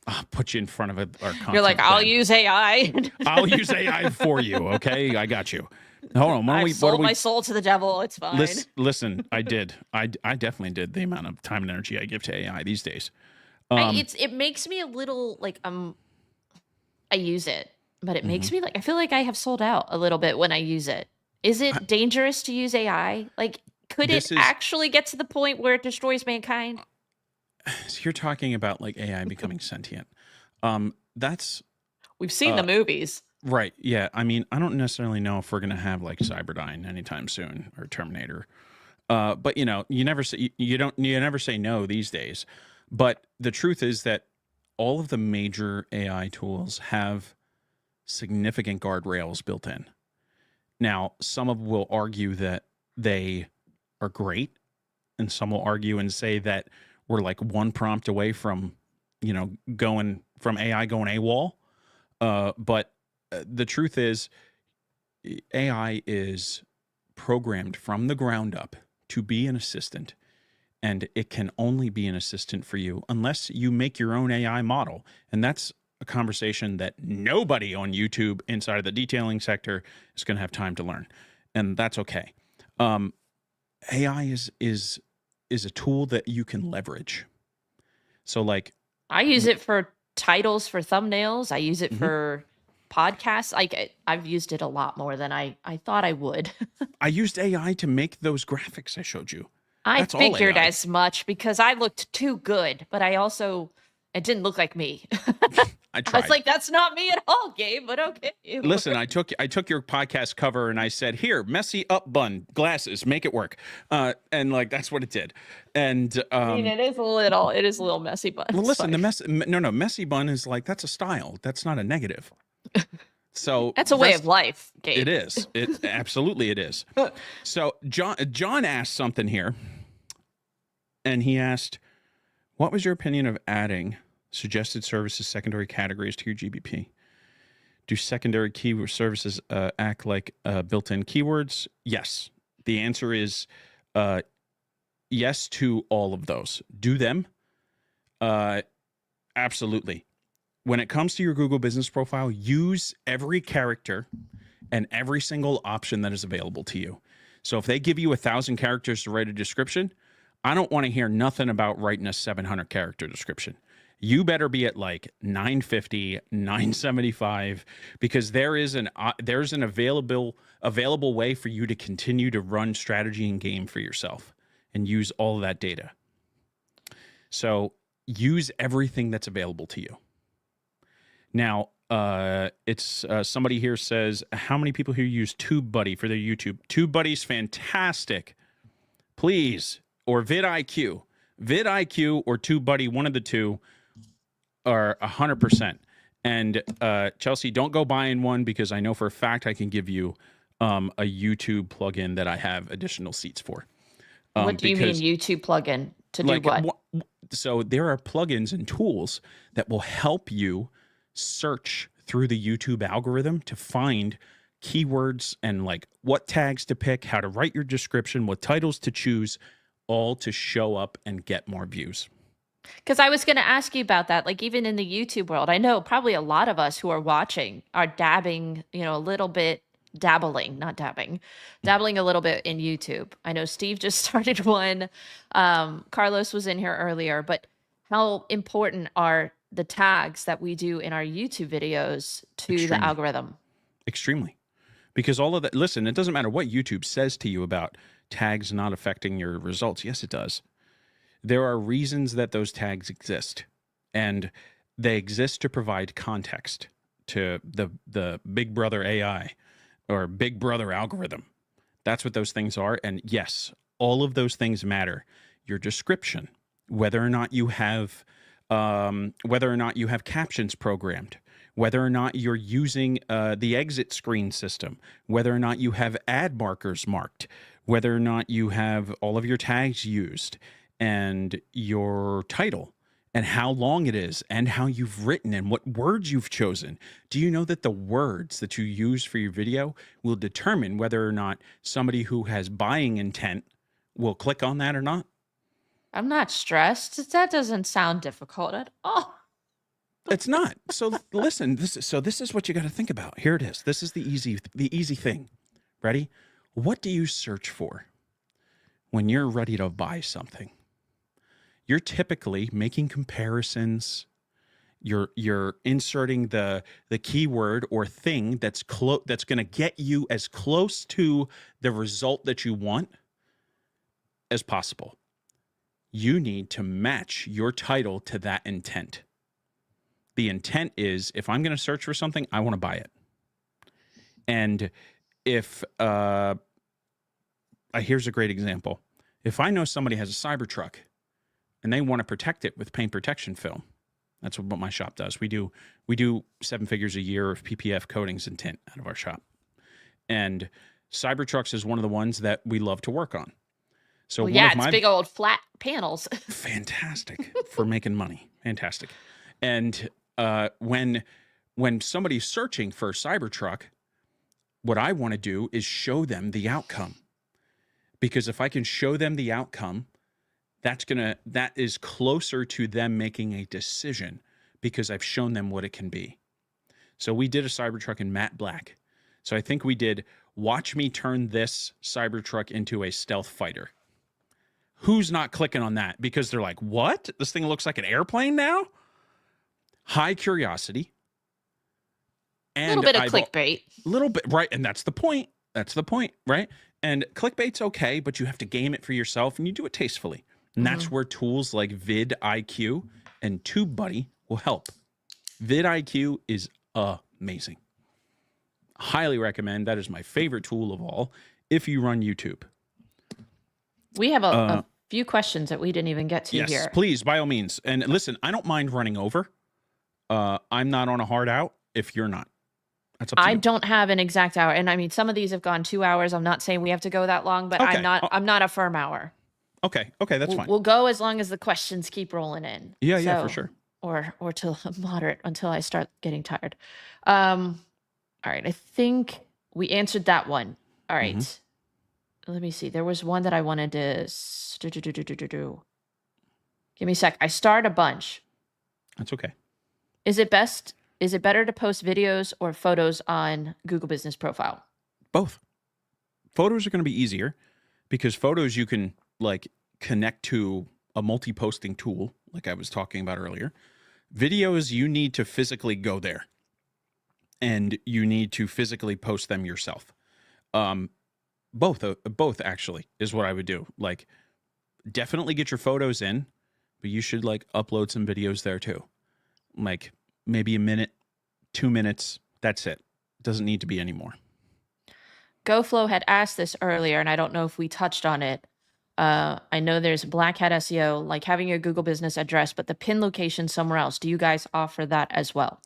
I'll put you in front of our content. You're like, I'll use AI. I'll use AI for you. Okay, I got you. Hold on. I've sold my soul to the devil. It's fine. Listen, I did. I definitely did the amount of time and energy I give to AI these days. It makes me a little like I use it, but it makes me like I feel like I have sold out a little bit when I use it. Is it dangerous to use AI? Like, could it actually get to the point where it destroys mankind? So you're talking about like AI becoming sentient. We've seen the movies. Right. Yeah. I mean, I don't necessarily know if we're going to have like Cyberdyne anytime soon or Terminator. But you know, you never say no these days. But the truth is that all of the major AI tools have significant guardrails built in. Now, some will argue that they are great, and some will argue and say that we're like one prompt away from, going from AI going AWOL. But the truth is, AI is programmed from the ground up to be an assistant, and it can only be an assistant for you unless you make your own AI model. And that's a conversation that nobody on YouTube inside of the detailing sector is going to have time to learn, and that's okay. AI is a tool that you can leverage. So like, I use it for titles for thumbnails. I use it for podcasts. I've used it a lot more than I thought I would. I used AI to make those graphics I showed you. I figured as much because I looked too good, but it didn't look like me. I tried. I was like, that's not me at all, Gabe, but okay. Listen, I took your podcast cover and I said, here, messy up bun, glasses, make it work. And like, that's what it did. And I mean, it is a little messy bun. Well, listen, messy bun is like, that's a style. That's not a negative. So that's a way of life, Gabe. It is. It absolutely it is. So John asked something here, and he asked, "What was your opinion of adding suggested services secondary categories to your GBP? Do secondary keyword services act like built-in keywords?" Yes. The answer is yes to all of those. Do them. Absolutely. When it comes to your Google Business Profile, use every character and every single option that is available to you. So if they give you 1,000 characters to write a description, I don't want to hear nothing about writing a 700 character description. You better be at like 950, 975, because there's an available way for you to continue to run strategy and game for yourself and use all of that data. So use everything that's available to you. Now, it's somebody here says, how many people here use TubeBuddy for their YouTube? TubeBuddy's fantastic. Please, or vidIQ. vidIQ or TubeBuddy, one of the two, are 100%. And Chelsea, don't go buying one, because I know for a fact I can give you a YouTube plugin that I have additional seats for. What do you mean YouTube plugin? To do what? So there are plugins and tools that will help you search through the YouTube algorithm to find keywords and like what tags to pick, how to write your description, what titles to choose, all to show up and get more views. Because I was going to ask you about that. Like, even in the YouTube world, I know probably a lot of us who are watching are dabbling a little bit a little bit in YouTube. I know Steve just started one. Carlos was in here earlier, but how important are the tags that we do in our YouTube videos to the algorithm? Extremely. Because all of that, listen, it doesn't matter what YouTube says to you about tags not affecting your results. Yes, it does. There are reasons that those tags exist, and they exist to provide context to the Big Brother AI or Big Brother algorithm. That's what those things are. And yes, all of those things matter. Your description, whether or not you have captions programmed, whether or not you're using the exit screen system, whether or not you have ad markers marked, whether or not you have all of your tags used, and your title, and how long it is, and how you've written, and what words you've chosen. Do you know that the words that you use for your video will determine whether or not somebody who has buying intent will click on that or not? I'm not stressed. That doesn't sound difficult at all. It's not. So listen, this is what you got to think about. Here it is. This is the easy thing. Ready? What do you search for when you're ready to buy something? You're typically making comparisons. You're inserting the keyword or thing that's going to get you as close to the result that you want as possible. You need to match your title to that intent. The intent is, if I'm going to search for something, I want to buy it. And if here's a great example. If I know somebody has a Cybertruck and they want to protect it with paint protection film, that's what my shop does. We do 7 figures a year of PPF coatings and tint out of our shop. And Cybertrucks is one of the ones that we love to work on. So it's big old flat panels. Fantastic for making money. Fantastic. And when somebody's searching for a Cybertruck, what I want to do is show them the outcome. Because if I can show them the outcome, that is closer to them making a decision, because I've shown them what it can be. So we did a Cybertruck in matte black. So I think we did, watch me turn this Cybertruck into a stealth fighter. Who's not clicking on that? Because they're like, what? This thing looks like an airplane now? High curiosity. And a little bit of clickbait. A little bit, right? And that's the point. Right? And clickbait's okay, but you have to game it for yourself, and you do it tastefully. And that's where tools like vidIQ and TubeBuddy will help. vidIQ is amazing. Highly recommend. That is my favorite tool of all if you run YouTube. We have a few questions that we didn't even get to here. Yes, please, by all means. And listen, I don't mind running over. I'm not on a hard out if you're not. That's up to I you. don't have an exact hour. And I mean, some of these have gone 2 hours. I'm not saying we have to go that long, but Okay. I'm not a firm hour. Okay. Okay. That's fine. We'll go as long as the questions keep rolling in. Yeah. So, Yeah, for sure. or till moderate until I start getting tired. All right. I think we answered that one. All right. Let me see. There was one that I wanted to Give me a sec. I starred a bunch. That's okay. Is it better to post videos or photos on Google Business Profile? Both. Photos are going to be easier because photos you can like connect to a multi-posting tool like I was talking about earlier. Videos, you need to physically go there and you need to physically post them yourself. Both actually is what I would do. Like, definitely get your photos in, but you should like upload some videos there too. Like maybe a minute, 2 minutes. That's it. Doesn't need to be any more. GoFlow had asked this earlier, and I don't know if we touched on it. I know there's Black Hat SEO, like having your Google business address, but the pin location somewhere else. Do you guys offer that as well?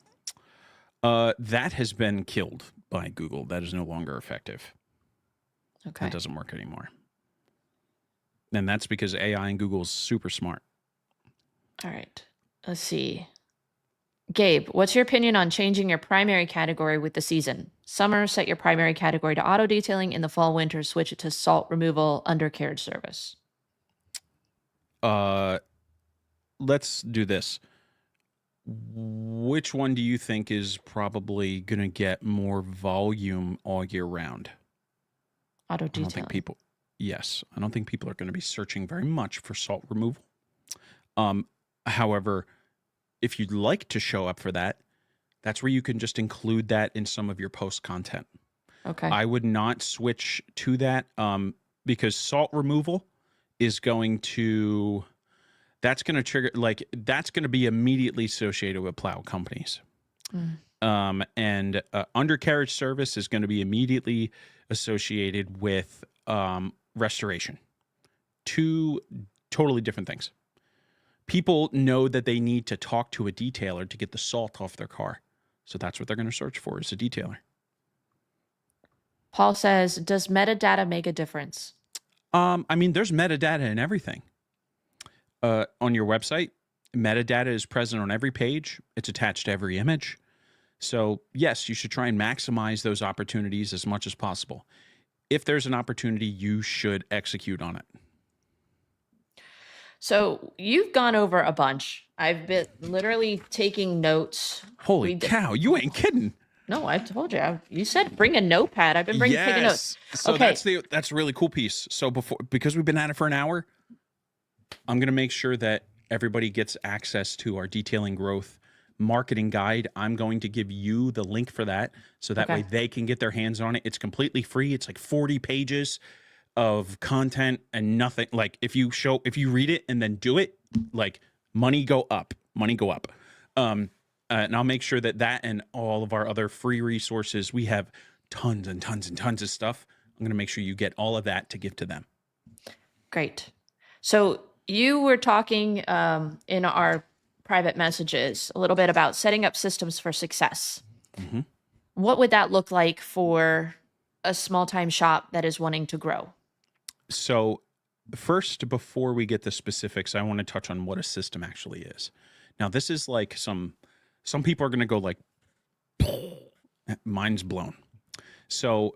That has been killed by Google. That is no longer effective. Okay. That doesn't work anymore. And that's because AI and Google is super smart. All right. Let's see. Gabe, what's your opinion on changing your primary category with the season? Summer, set your primary category to auto detailing. In the fall, winter, switch it to salt removal, undercarriage service. Let's do this. Which one do you think is probably going to get more volume all year round? Auto detailing. I don't think people are going to be searching very much for salt removal. However, if you'd like to show up for that, that's where you can just include that in some of your post content. Okay. I would not switch to that because salt removal is going to, that's going to trigger, like, that's going to be immediately associated with plow companies. And undercarriage service is going to be immediately associated with restoration. Two totally different things. People know that they need to talk to a detailer to get the salt off their car. So that's what they're going to search for, is a detailer. Paul says, does metadata make a difference? I mean, there's metadata in everything. On your website, metadata is present on every page. It's attached to every image. So yes, you should try and maximize those opportunities as much as possible. If there's an opportunity, you should execute on it. So you've gone over a bunch. I've been literally taking notes. Holy cow, you ain't kidding. No, I told you. You said bring a notepad. I've been taking notes. So okay. that's a really cool piece. So because we've been at it for an hour, I'm going to make sure that everybody gets access to our detailing growth marketing guide. I'm going to give you the link for that so that way they can get their hands on it. It's completely free. It's like 40 pages of content and nothing. Like if you read it and then do it, like money go up. And I'll make sure that and all of our other free resources, we have tons and tons and tons of stuff. I'm going to make sure you get all of that to give to them. Great. So you were talking in our private messages a little bit about setting up systems for success. Mm-hmm. What would that look like for a small-time shop that is wanting to grow? So first, before we get the specifics, I want to touch on what a system actually is. Now, this is like some people are going to go like, mind's blown. So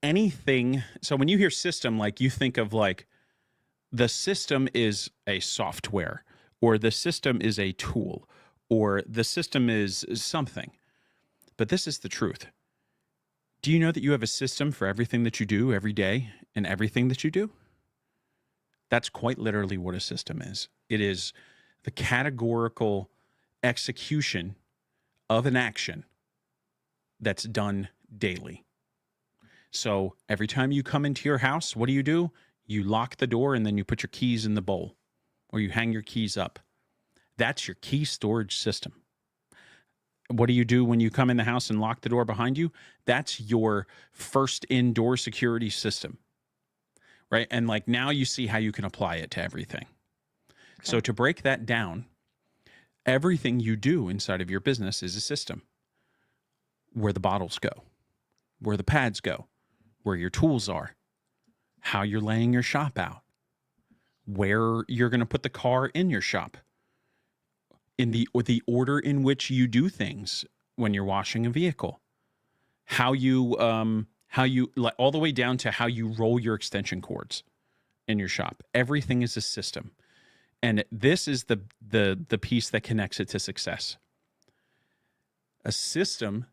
when you hear system, like you think of like the system is a software, or the system is a tool, or the system is something. But this is the truth. Do you know that you have a system for everything that you do every day and everything that you do? That's quite literally what a system is. It is the categorical execution of an action that's done daily. So every time you come into your house, what do? You lock the door and then you put your keys in the bowl, or you hang your keys up. That's your key storage system. What do you do when you come in the house and lock the door behind you? That's your first indoor security system, right? And like now you see how you can apply it to everything. Okay. So to break that down, everything you do inside of your business is a system. where the bottles go, where the pads go, where your tools are, how you're laying your shop out, where you're going to put the car in your shop, in the order in which you do things when you're washing a vehicle, how you all the way down to how you roll your extension cords in your shop. Everything is a system. And this is the piece that connects it to success. A system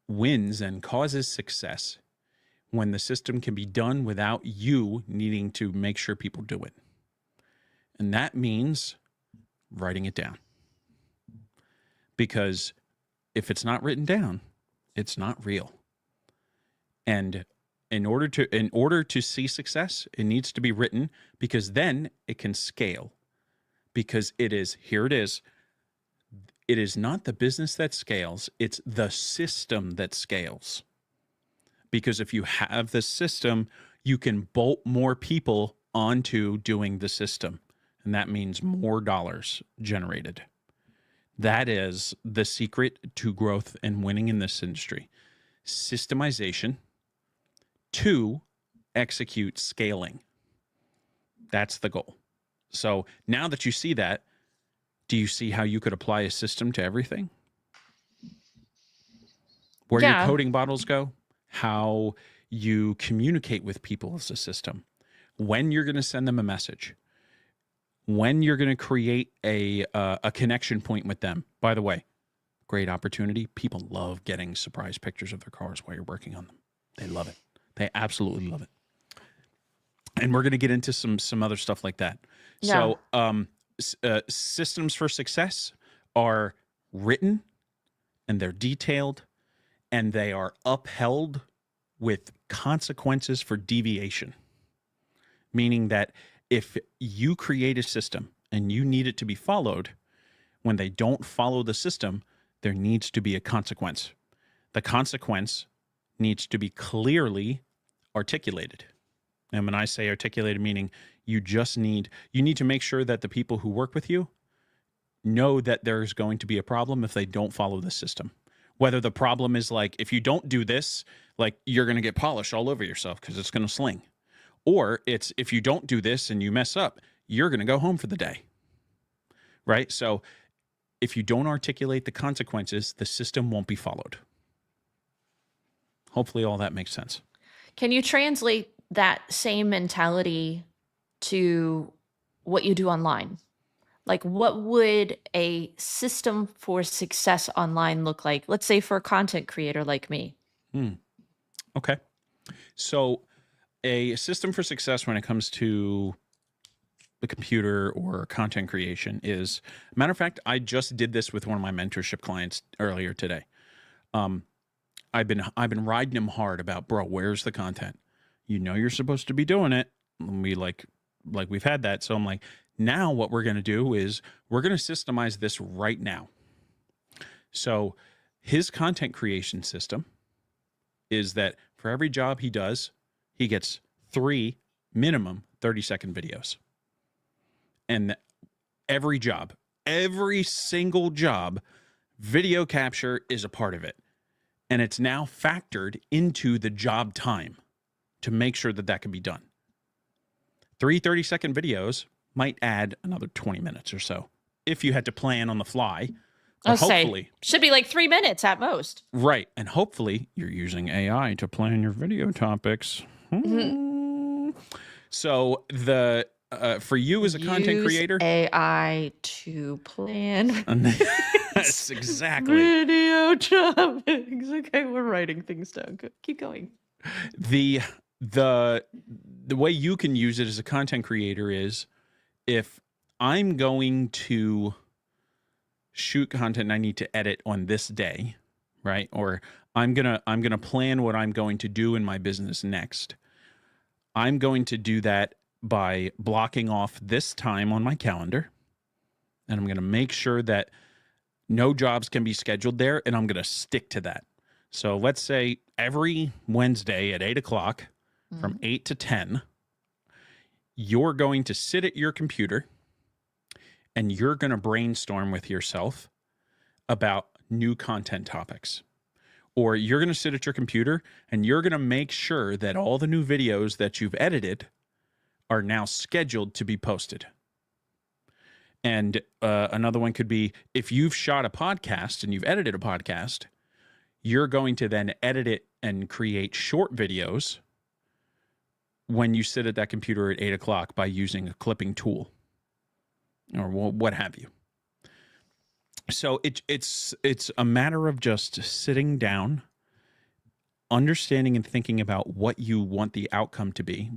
wins and causes success when the system can be done without you needing to make sure people do it. And that means writing it down. Because if it's not written down, it's not real. And in order to see success, it needs to be written, because then it can scale. Because it is not the business that scales, it's the system that scales. Because if you have the system, you can bolt more people onto doing the system. And that means more dollars generated. That is the secret to growth and winning in this industry. Systemization. 2, execute scaling. That's the goal. So now that you see that, do you see how you could apply a system to everything? Where your coating bottles go, how you communicate with people is a system. When you're going to send them a message, when you're going to create a connection point with them. By the way, great opportunity. People love getting surprise pictures of their cars while you're working on them. They love it. They absolutely love it. And we're going to get into some other stuff like that. Yeah. So systems for success are written, and they're detailed, and they are upheld with consequences for deviation. Meaning that if you create a system and you need it to be followed, when they don't follow the system, there needs to be a consequence. The consequence needs to be clearly articulated. And when I say articulated, meaning you need to make sure that the people who work with you know that there's going to be a problem if they don't follow the system. Whether the problem is like, if you don't do this, like you're going to get polish all over yourself because it's going to sling. Or it's, if you don't do this and you mess up, you're going to go home for the day. Right? So if you don't articulate the consequences, the system won't be followed. Hopefully all that makes sense. Can you translate that same mentality to what you do online? Like, what would a system for success online look like? Let's say for a content creator like me. Okay. So a system for success when it comes to the computer or content creation is, matter of fact, I just did this with one of my mentorship clients earlier today. I've been riding him hard about, bro, where's the content? You know you're supposed to be doing it. And we like we've had that. So I'm like, now what we're going to do is we're going to systemize this right now. So his content creation system is that for every job he does, he gets 3 minimum 30-second videos. And every job, every single job, video capture is a part of it. And it's now factored into the job time to make sure that that can be done. 3 30-second videos might add another 20 minutes or so if you had to plan on the fly. Hopefully, should be like 3 minutes at most. Right. And hopefully you're using AI to plan your video topics. So for you as a content creator, AI to plan. Yes, exactly. Video topics. Okay, we're writing things down. Keep going. The way you can use it as a content creator is, if I'm going to shoot content and I need to edit on this day, right? Or I'm gonna plan what I'm going to do in my business next. I'm going to do that by blocking off this time on my calendar, and I'm going to make sure that no jobs can be scheduled there, and I'm going to stick to that. So let's say every Wednesday at 8 o'clock, from 8 to 10, you're going to sit at your computer and you're going to brainstorm with yourself about new content topics. or you're going to sit at your computer and you're going to make sure that all the new videos that you've edited are now scheduled to be posted. And another one could be, if you've shot a podcast and you've edited a podcast, you're going to then edit it and create short videos when you sit at that computer at 8 o'clock by using a clipping tool or what have you. So it's a matter of just sitting down, understanding and thinking about what you want the outcome to be,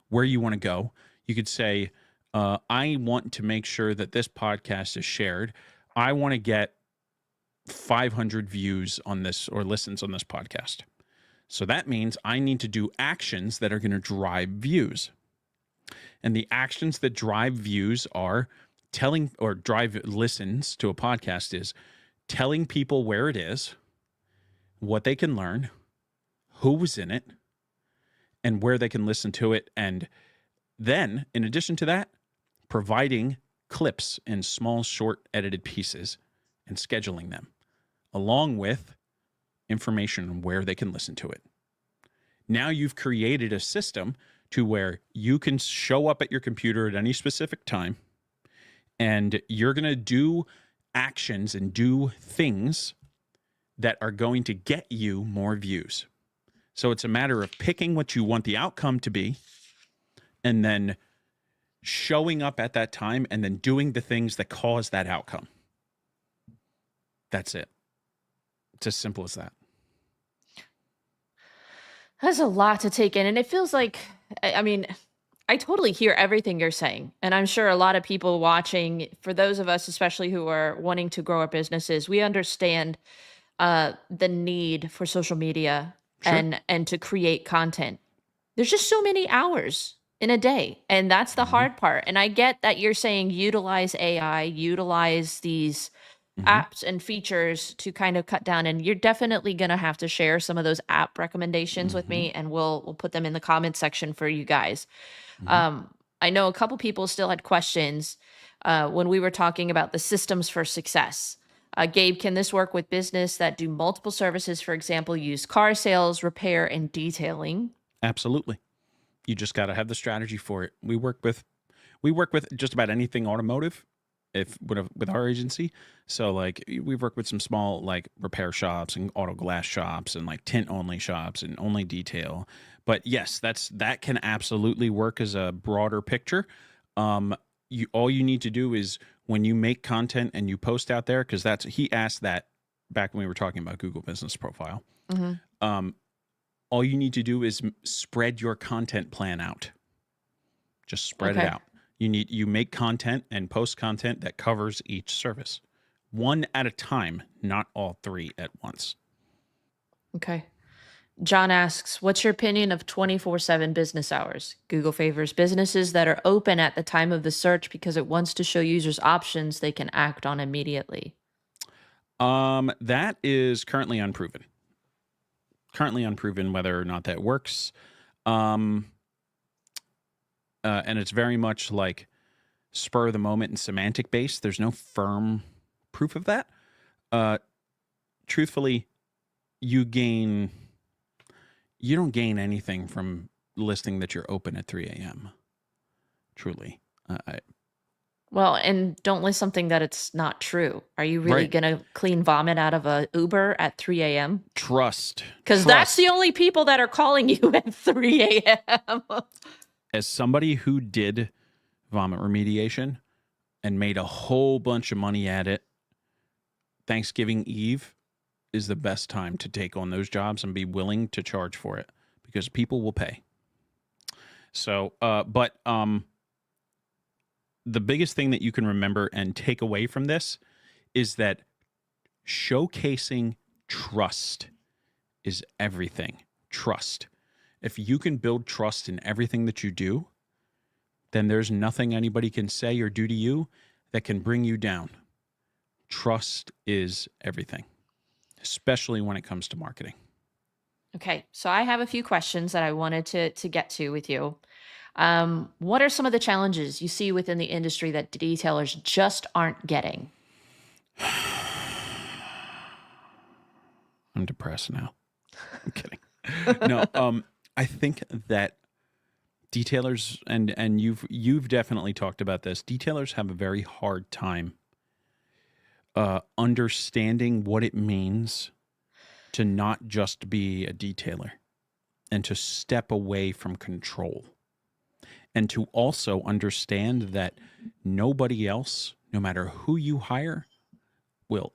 where you want to go. You could say, I want to make sure that this podcast is shared. I want to get 500 views on this or listens on this podcast. So that means I need to do actions that are going to drive views. And the actions that drive views are telling, or drive listens to a podcast, is telling people where it is, what they can learn, who was in it, and where they can listen to it. And then, in addition to that, providing clips in small, short, edited pieces and scheduling them, along with information on where they can listen to it. Now you've created a system to where you can show up at your computer at any specific time, and you're going to do actions and do things that are going to get you more views. So it's a matter of picking what you want the outcome to be, and then showing up at that time, and then doing the things that cause that outcome. That's it. It's as simple as that. That's a lot to take in. And it feels like, I mean, I totally hear everything you're saying. And I'm sure a lot of people watching, for those of us, especially who are wanting to grow our businesses, we understand the need for social media. Sure. and to create content. There's just so many hours in a day. And that's the hard part. And I get that you're saying utilize AI, utilize these apps and features to kind of cut down. And you're definitely going to have to share some of those app recommendations with me, and we'll put them in the comment section for you guys. I know a couple people still had questions when we were talking about the systems for success. Gabe, can this work with business that do multiple services, for example, use car sales, repair, and detailing? Absolutely. You just got to have the strategy for it. We work with just about anything automotive with our agency. So like we've worked with some small like repair shops and auto glass shops and like tint only shops and only detail. But yes, that can absolutely work as a broader picture. All you need to do is, when you make content and you post out there, because he asked that back when we were talking about Google Business Profile. All you need to do is spread your content plan out. Just spread it out. You make content and post content that covers each service, one at a time, not all three at once. Okay. John asks, what's your opinion of 24/7 business hours? Google favors businesses that are open at the time of the search because it wants to show users options they can act on immediately. That is currently unproven. Whether or not that works. And it's very much like spur of the moment and semantic based. There's no firm proof of that. Truthfully, you don't gain anything from listing that you're open at 3 a.m. Truly. Well, and don't list something that it's not true. Are you really going to clean vomit out of a Uber at 3 a.m.? Trust. Because that's the only people that are calling you at 3 a.m. As somebody who did vomit remediation and made a whole bunch of money at it, Thanksgiving Eve is the best time to take on those jobs and be willing to charge for it, because people will pay. So, the biggest thing that you can remember and take away from this is that showcasing trust is everything. Trust. If you can build trust in everything that you do, then there's nothing anybody can say or do to you that can bring you down. Trust is everything, especially when it comes to marketing. Okay, so I have a few questions that I wanted to get to with you. What are some of the challenges you see within the industry that detailers just aren't getting? I'm depressed now. I'm kidding. No, I think that detailers, and you've definitely talked about this. Detailers have a very hard time understanding what it means to not just be a detailer and to step away from control, and to also understand that nobody else, no matter who you hire, will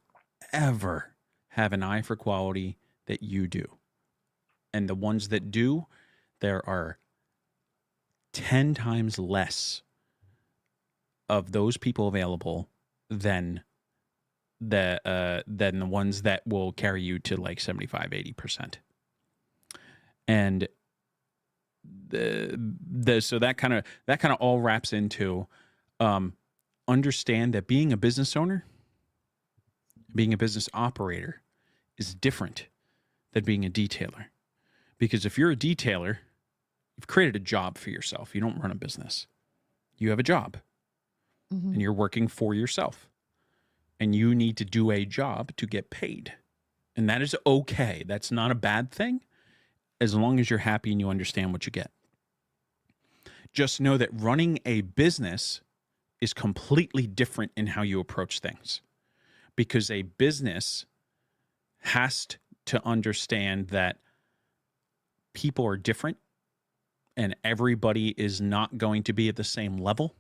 ever have an eye for quality that you do. And the ones that do, there are 10 times less of those people available than the ones that will carry you to like 75-80%. And so that kind of all wraps into understand that being a business owner, being a business operator is different than being a detailer. Because if you're a detailer, you've created a job for yourself. You don't run a business. You have a job, and you're working for yourself, and you need to do a job to get paid. And that is okay. That's not a bad thing, as long as you're happy and you understand what you get. Just know that running a business is completely different in how you approach things, because a business has to understand that people are different and everybody is not going to be at the same level,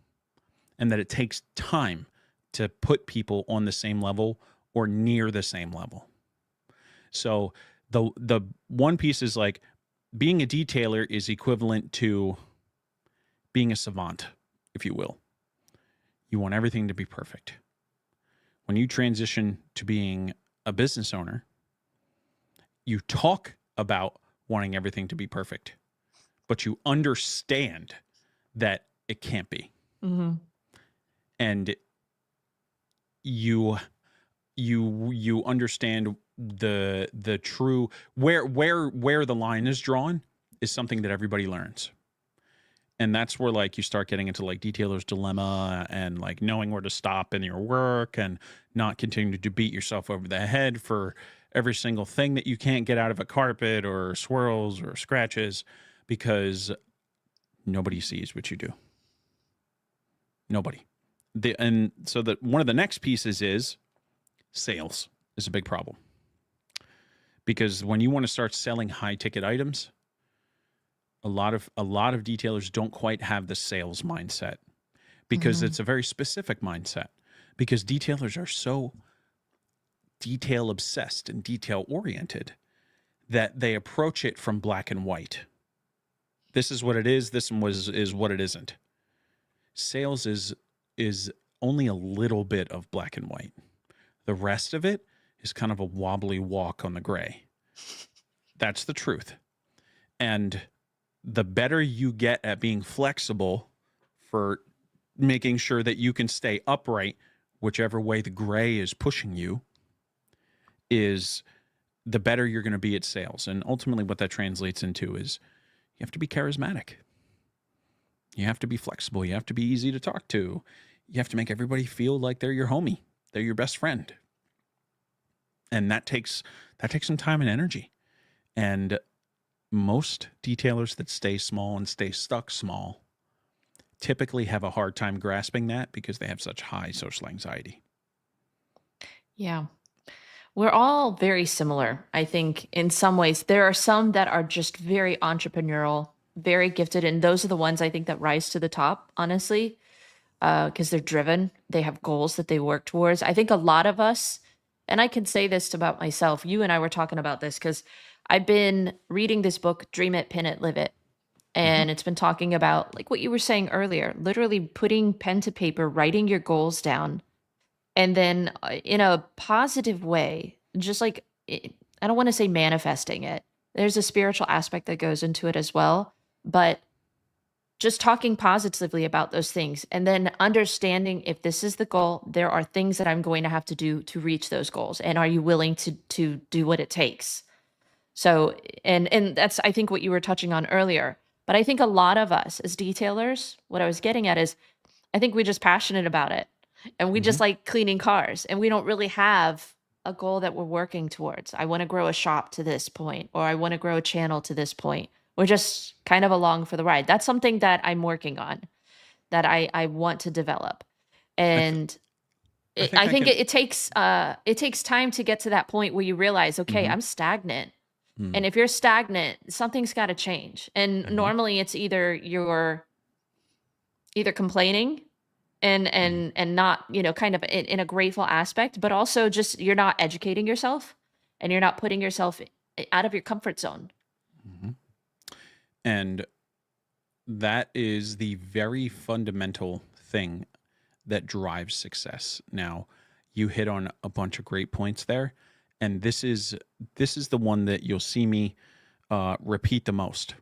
and that it takes time to put people on the same level or near the same level. So the one piece is like, being a detailer is equivalent to being a savant, if you will. You want everything to be perfect. When you transition to being a business owner, you talk about wanting everything to be perfect, but you understand that it can't be. And you understand the true where the line is drawn is something that everybody learns. And that's where like you start getting into like detailer's dilemma and like knowing where to stop in your work and not continuing to beat yourself over the head for every single thing that you can't get out of a carpet or swirls or scratches, because nobody sees what you do. Nobody. And so that one of the next pieces is sales is a big problem. Because when you want to start selling high ticket items, a lot of detailers don't quite have the sales mindset, because it's a very specific mindset, because detailers are so detail obsessed and detail oriented that they approach it from black and white. This is what it is. This is what it isn't. Sales is only a little bit of black and white. The rest of it is kind of a wobbly walk on the gray. That's the truth. And the better you get at being flexible for making sure that you can stay upright, whichever way the gray is pushing you, is the better you're going to be at sales. And ultimately what that translates into is you have to be charismatic. You have to be flexible. You have to be easy to talk to. You have to make everybody feel like they're your homie. They're your best friend. And that takes some time and energy. And most detailers that stay small and stay stuck small typically have a hard time grasping that, because they have such high social anxiety. Yeah. We're all very similar, I think, in some ways. There are some that are just very entrepreneurial, very gifted, and those are the ones I think that rise to the top, honestly, because they're driven. They have goals that they work towards. I think a lot of us, and I can say this about myself, you and I were talking about this because I've been reading this book, Dream It, Pin It, Live It. And it's been talking about, like what you were saying earlier, literally putting pen to paper, writing your goals down, and then in a positive way, just like, I don't want to say manifesting it. There's a spiritual aspect that goes into it as well, but just talking positively about those things, and then understanding if this is the goal, there are things that I'm going to have to do to reach those goals. And are you willing to do what it takes? So, and that's, I think, what you were touching on earlier. But I think a lot of us as detailers, what I was getting at is, I think we're just passionate about it, and we just like cleaning cars, and we don't really have a goal that we're working towards. I want to grow a shop to this point, or I want to grow a channel to this point. We're just kind of along for the ride. That's something that I'm working on, that I want to develop. And I think it takes time to get to that point where you realize, okay, I'm stagnant. And if you're stagnant, something's got to change. And normally it's either you're complaining and not, kind of in a grateful aspect, but also just you're not educating yourself and you're not putting yourself out of your comfort zone. And that is the very fundamental thing that drives success. Now, you hit on a bunch of great points there, and this is the one that you'll see me repeat the most.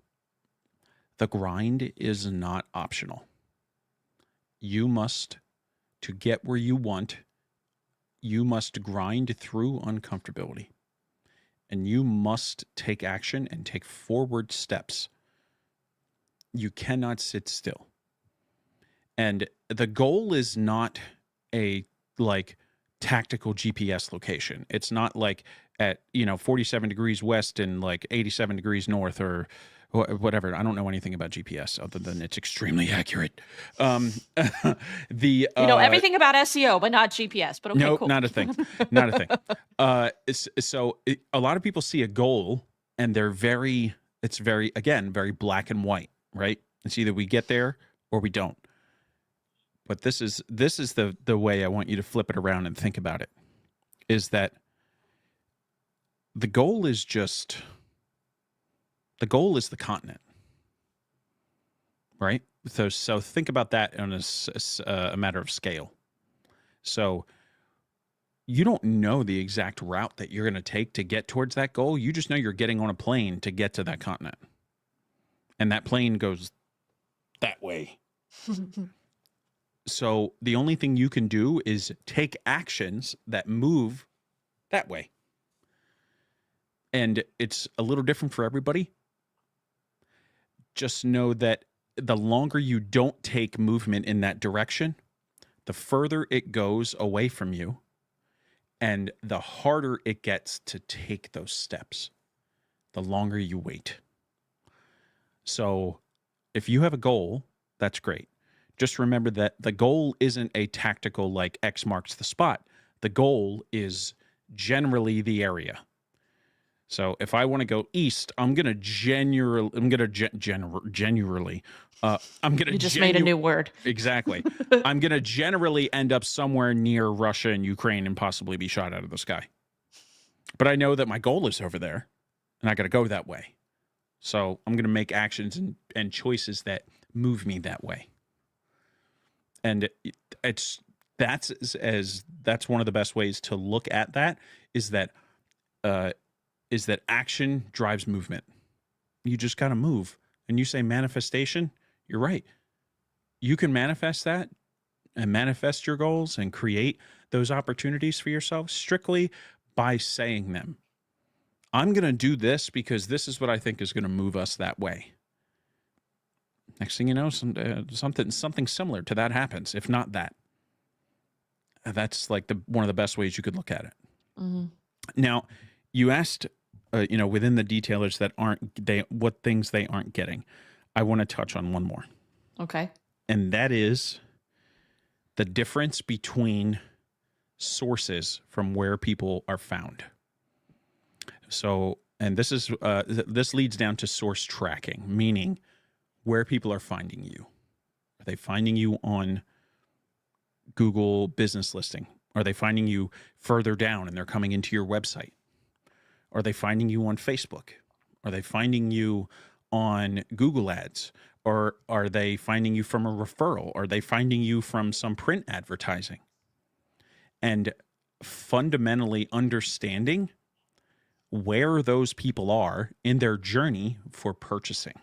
The grind is not optional. You must, to get where you want, you must grind through uncomfortability, and you must take action and take forward steps. You cannot sit still. And the goal is not a tactical GPS location. It's not like at 47 degrees west and 87 degrees north or whatever. I don't know anything about GPS other than it's extremely accurate. Everything about SEO, but not GPS. But okay, nope, cool. not a thing. Not a thing. So a lot of people see a goal and it's very black and white, right? It's either we get there or we don't. But this is the way I want you to flip it around and think about it, is that the goal is the continent, right? So think about that on a matter of scale. So you don't know the exact route that you're going to take to get towards that goal. You just know you're getting on a plane to get to that continent. And that plane goes that way. So the only thing you can do is take actions that move that way. And it's a little different for everybody. Just know that the longer you don't take movement in that direction, the further it goes away from you, and the harder it gets to take those steps, the longer you wait. So if you have a goal, that's great. Just remember that the goal isn't a tactical X marks the spot. The goal is generally the area. So if I want to go east, I'm going to generally. You just made a new word. Exactly. I'm going to generally end up somewhere near Russia and Ukraine and possibly be shot out of the sky. But I know that my goal is over there, and I got to go that way. So I'm going to make actions and choices that move me that way. And that's one of the best ways to look at that, is that action drives movement. You just got to move. And you say manifestation, you're right. You can manifest that and manifest your goals and create those opportunities for yourself strictly by saying them. I'm going to do this because this is what I think is going to move us that way. Next thing you know, something similar to that happens, if not that. That's one of the best ways you could look at it. Mm-hmm. Now, you asked, within the detailers what things they aren't getting. I want to touch on one more. Okay. And that is the difference between sources from where people are found. So, and this leads down to source tracking, meaning where people are finding you. Are they finding you on Google business listing? Are they finding you further down and they're coming into your website? Are they finding you on Facebook? Are they finding you on Google Ads? Or are they finding you from a referral? Are they finding you from some print advertising? And fundamentally understanding where those people are in their journey for purchasing.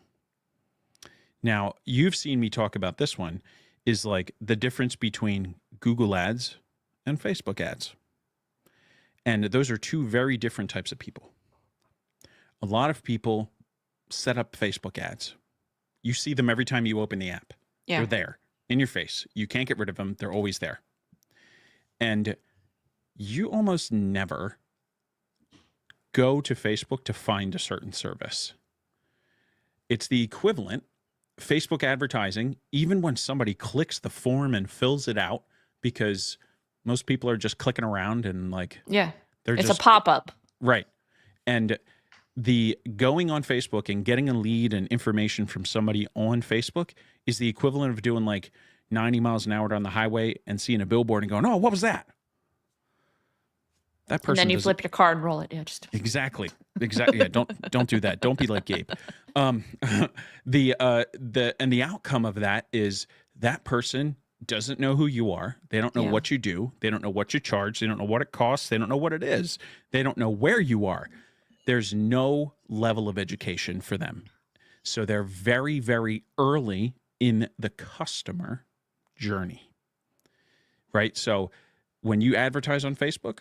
Now, you've seen me talk about this one, is the difference between Google Ads and Facebook ads. And those are two very different types of people. A lot of people set up Facebook ads. You see them every time you open the app. Yeah. They're there in your face. You can't get rid of them. They're always there. And you almost never go to Facebook to find a certain service. It's the equivalent. Facebook advertising, even when somebody clicks the form and fills it out, because most people are just clicking around and like, Yeah. It's just a pop-up. Right. And the going on Facebook and getting a lead and information from somebody on Facebook is the equivalent of doing like 90 miles an hour down the highway and seeing a billboard and going, "Oh, what was that?" That person. And then you flip your car and roll it. Yeah, just exactly. Yeah, don't do that. Don't be like Gabe. The outcome of that is that person doesn't know who you are. They don't know what you do. They don't know what you charge. They don't know what it costs. They don't know what it is. They don't know where you are. There's no level of education for them. So they're very, very early in the customer journey, right? So when you advertise on Facebook,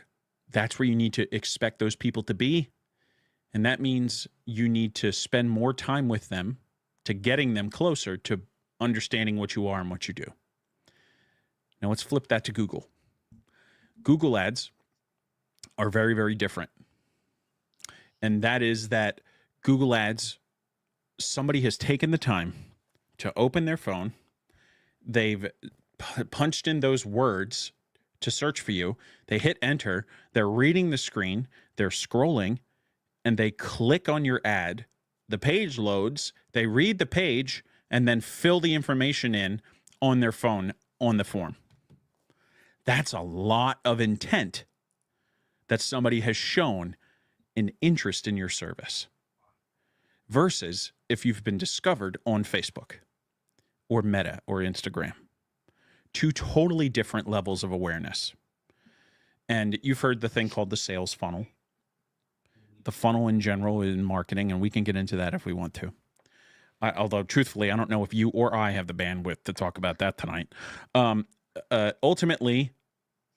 that's where you need to expect those people to be. And that means you need to spend more time with them to getting them closer to understanding what you are and what you do. Now let's flip that to Google. Google ads are very, very different. And that is that Google ads, somebody has taken the time to open their phone. They've punched in those words to search for you. They hit enter. They're reading the screen. They're scrolling and they click on your ad. The page loads. They read the page and then fill the information in on their phone on the form. That's a lot of intent that somebody has shown an interest in your service versus if you've been discovered on Facebook or Meta or Instagram. Two totally different levels of awareness. And you've heard the thing called the sales funnel. The funnel in general in marketing, and we can get into that if we want to. Although, truthfully, I don't know if you or I have the bandwidth to talk about that tonight. Ultimately,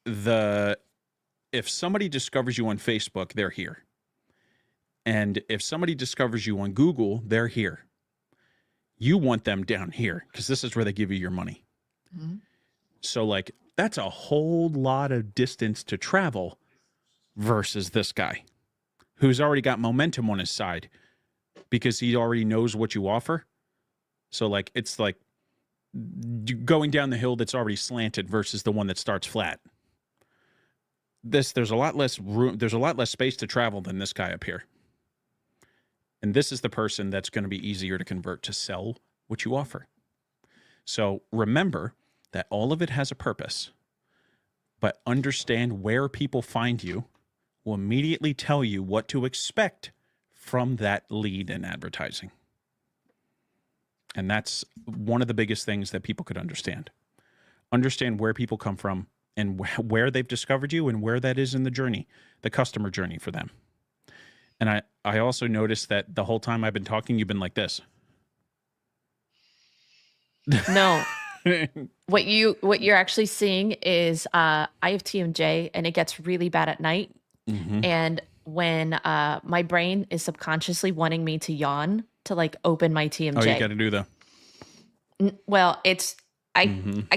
if somebody discovers you on Facebook, they're here. And if somebody discovers you on Google, they're here. You want them down here because this is where they give you your money. Mm-hmm. So like, that's a whole lot of distance to travel versus this guy who's already got momentum on his side because he already knows what you offer. So like, it's like going down the hill that's already slanted versus the one that starts flat. There's a lot less room. There's a lot less space to travel than this guy up here. And this is the person that's going to be easier to convert to sell what you offer. So remember that all of it has a purpose, but understand where people find you will immediately tell you what to expect from that lead in advertising. And that's one of the biggest things that people could understand. Understand where people come from and where they've discovered you and where that is in the journey, the customer journey for them. And I also noticed that the whole time I've been talking, you've been like this. No. What you're actually seeing is I have TMJ and it gets really bad at night. Mm-hmm. And when my brain is subconsciously wanting me to yawn to like open my TMJ. Oh, you got to do that. Well, I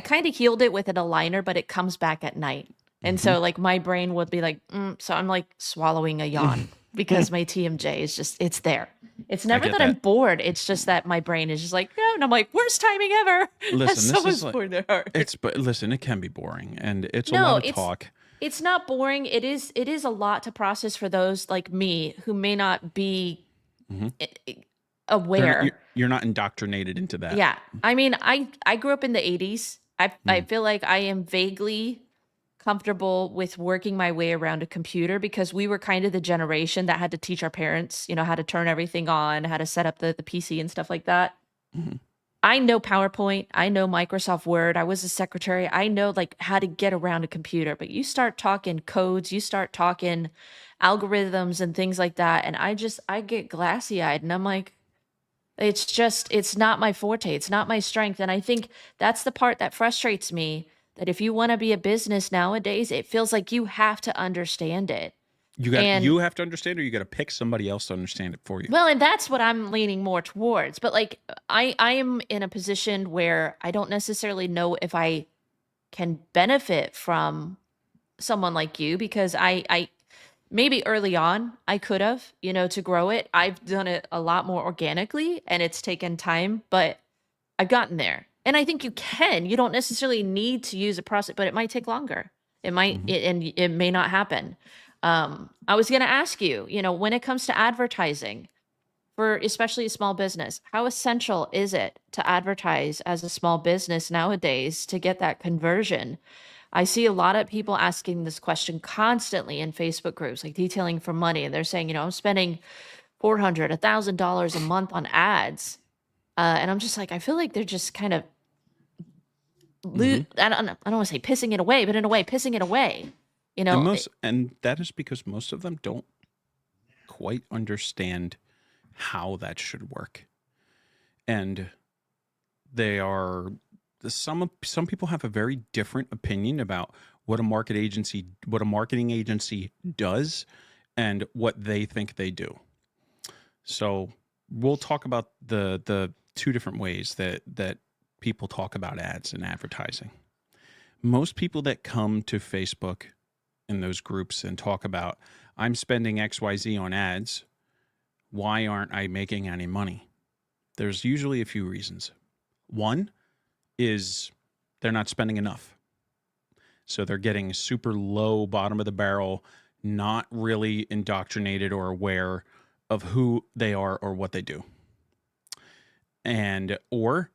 kind of healed it with an aligner, but it comes back at night. And so like my brain would be like, so I'm like swallowing a yawn because my TMJ is just, it's there. It's never that I'm bored. It's just that my brain is just like, no. And I'm like, worst timing ever. Listen, this is like, but listen, it can be boring and it's a lot of talk. It's not boring. It is a lot to process for those like me who may not be aware. You're not indoctrinated into that. Yeah. I mean, I grew up in the 80s. I feel like I am vaguely comfortable with working my way around a computer because we were kind of the generation that had to teach our parents, how to turn everything on, how to set up the PC and stuff like that. Mm-hmm. I know PowerPoint. I know Microsoft Word. I was a secretary. I know like how to get around a computer, but you start talking codes, you start talking algorithms and things like that. And I get glassy eyed and I'm like, it's not my forte. It's not my strength. And I think that's the part that frustrates me, that if you want to be a business nowadays, it feels like you have to understand it. You have to understand, or you got to pick somebody else to understand it for you. Well, and that's what I'm leaning more towards. But like, I am in a position where I don't necessarily know if I can benefit from someone like you because I maybe early on I could have, to grow it. I've done it a lot more organically and it's taken time, but I've gotten there. And I think you can. You don't necessarily need to use a process, but it might take longer. It might, and it may not happen. I was going to ask you, when it comes to advertising for especially a small business, how essential is it to advertise as a small business nowadays to get that conversion? I see a lot of people asking this question constantly in Facebook groups, like detailing for money. And they're saying, I'm spending $400, $1,000 a month on ads. And I'm just like, I feel like they're just kind of, I don't want to say pissing it away, but in a way, pissing it away. And that is because most of them don't quite understand how that should work. And they are some people have a very different opinion about what a marketing agency does and what they think they do. So we'll talk about the two different ways that people talk about ads and advertising. Most people that come to Facebook in those groups and talk about, I'm spending XYZ on ads, why aren't I making any money? There's usually a few reasons. One is they're not spending enough. So they're getting super low, bottom of the barrel, not really indoctrinated or aware of who they are or what they do. Or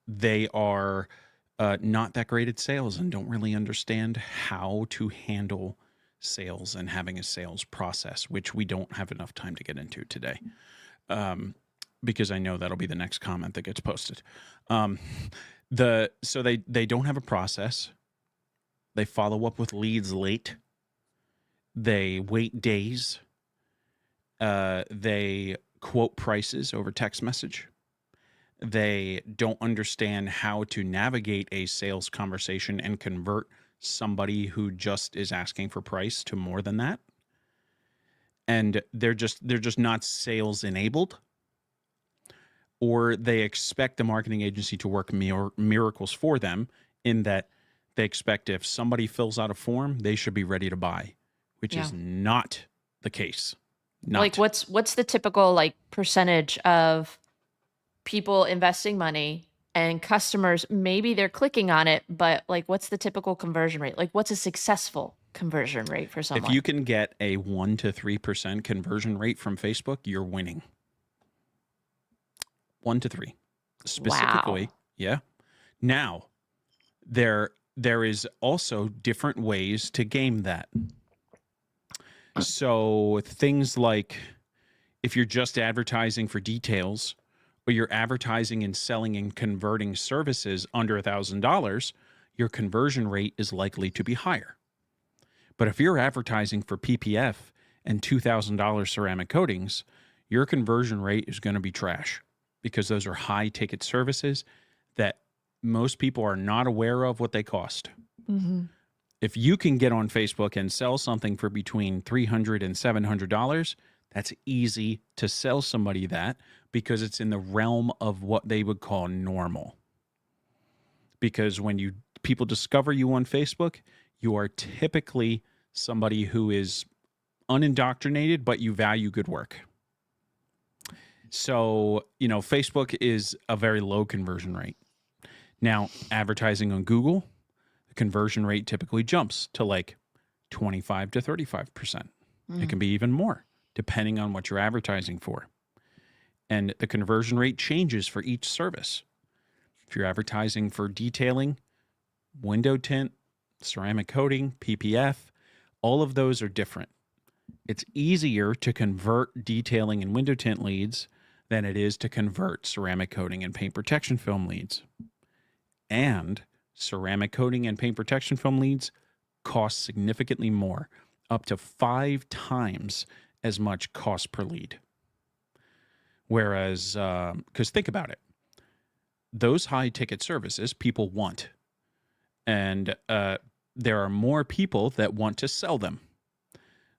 they are not that great at sales and don't really understand how to handle sales and having a sales process, which we don't have enough time to get into today. Because I know that'll be the next comment that gets posted. So they don't have a process. They follow up with leads late. They wait days. They quote prices over text message. They don't understand how to navigate a sales conversation and convert somebody who just is asking for price to more than that. And they're just not sales enabled. Or they expect the marketing agency to work miracles for them, in that they expect if somebody fills out a form, they should be ready to buy, which is not the case. Like what's the typical percentage of people investing money and customers, maybe they're clicking on it, but what's the typical conversion rate? What's a successful conversion rate for someone? If you can get a 1 to 3% conversion rate from Facebook, you're winning. 1 to 3 specifically. Wow. Yeah. Now, there is also different ways to game that. So things like if you're just advertising for details, or you're advertising and selling and converting services under $1,000, your conversion rate is likely to be higher. But if you're advertising for PPF and $2,000 ceramic coatings, your conversion rate is going to be trash, because those are high ticket services that most people are not aware of what they cost. Mm-hmm. If you can get on Facebook and sell something for between $300 and $700, that's easy to sell somebody that, because it's in the realm of what they would call normal. Because when people discover you on Facebook, you are typically somebody who is unindoctrinated, but you value good work. So, Facebook is a very low conversion rate. Now, advertising on Google, the conversion rate typically jumps to 25 to 35%. It can be even more, depending on what you're advertising for. And the conversion rate changes for each service. If you're advertising for detailing, window tint, ceramic coating, PPF, all of those are different. It's easier to convert detailing and window tint leads than it is to convert ceramic coating and paint protection film leads. And ceramic coating and paint protection film leads cost significantly more, up to 5 times as much cost per lead. Whereas, because think about it, those high ticket services people want, and there are more people that want to sell them.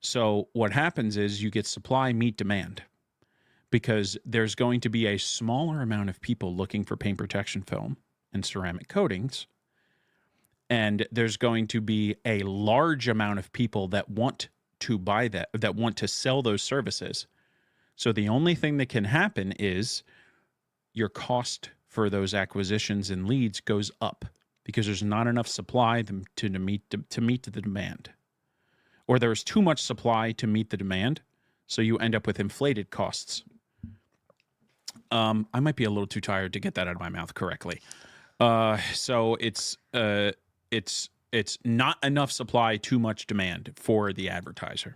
So what happens is you get supply meet demand, because there's going to be a smaller amount of people looking for paint protection film and ceramic coatings, And there's going to be a large amount of people that want to buy that want to sell those services. So the only thing that can happen is your cost for those acquisitions and leads goes up because there's not enough supply to meet the demand. Or there's too much supply to meet the demand, so you end up with inflated costs. I might be a little too tired to get that out of my mouth correctly. So it's not enough supply, too much demand for the advertiser.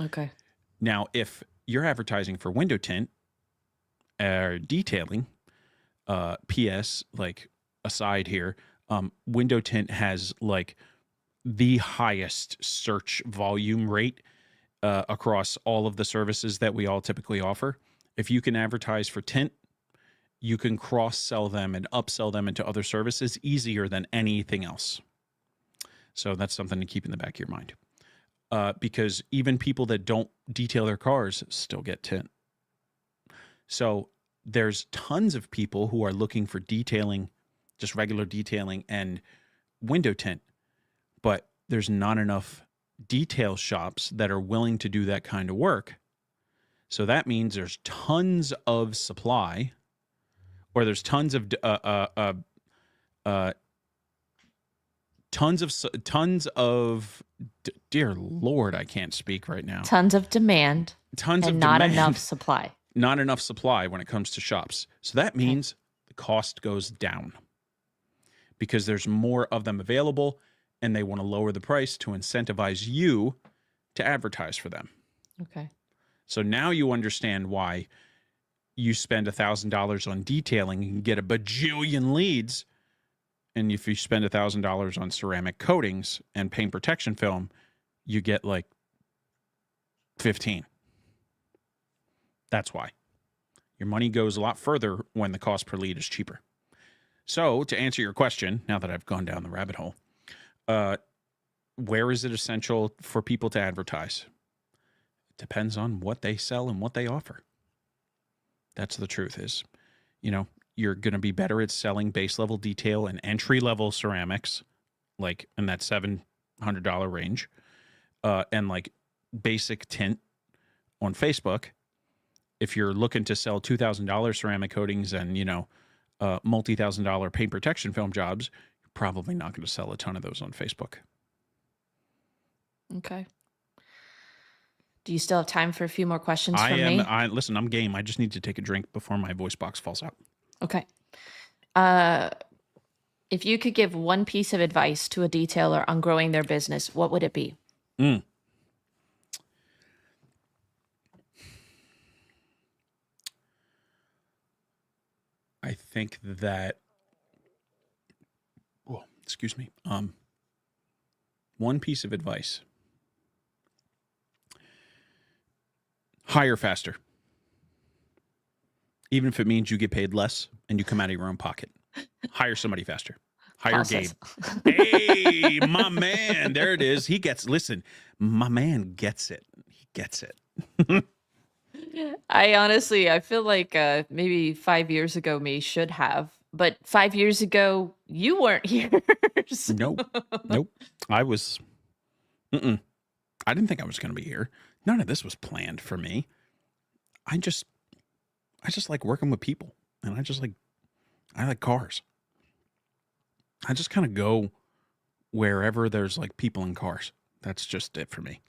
Okay. Now, if you're advertising for window tint or detailing, PS, like aside here, window tint has like the highest search volume rate across all of the services that we all typically offer. If you can advertise for tint, you can cross-sell them and upsell them into other services easier than anything else. So that's something to keep in the back of your mind. Because even people that don't detail their cars still get tint. So there's tons of people who are looking for detailing, just regular detailing and window tint, but there's not enough detail shops that are willing to do that kind of work. So that means there's tons of supply, or there's tons of dear Lord, I can't speak right now. Tons of demand. Not enough supply. Not enough supply when it comes to shops. So that means the cost goes down because there's more of them available and they want to lower the price to incentivize you to advertise for them. Okay. So now you understand why you spend $1,000 on detailing and get a bajillion leads. And if you spend $1,000 on ceramic coatings and paint protection film, you get like 15. That's why. Your money goes a lot further when the cost per lead is cheaper. So to answer your question, now that I've gone down the rabbit hole, where is it essential for people to advertise? It depends on what they sell and what they offer. That's the truth is, you're going to be better at selling base level detail and entry level ceramics, like in that $700 range, and like basic tint on Facebook. If you're looking to sell $2,000 ceramic coatings and, multi-$1,000 paint protection film jobs, you're probably not going to sell a ton of those on Facebook. Okay. Do you still have time for a few more questions from me? Listen, I'm game. I just need to take a drink before my voice box falls out. Okay. If you could give one piece of advice to a detailer on growing their business, what would it be? I think that, excuse me. One piece of advice. Hire faster. Even if it means you get paid less and you come out of your own pocket. Hire somebody faster. Hire Gabe. Hey, my man. There it is. My man gets it. He gets it. I feel like maybe 5 years ago me should have, but 5 years ago you weren't here. So. Nope. I didn't think I was going to be here. None of this was planned for me. I just like working with people, and I like cars. I just kind of go wherever there's like people in cars. That's just it for me.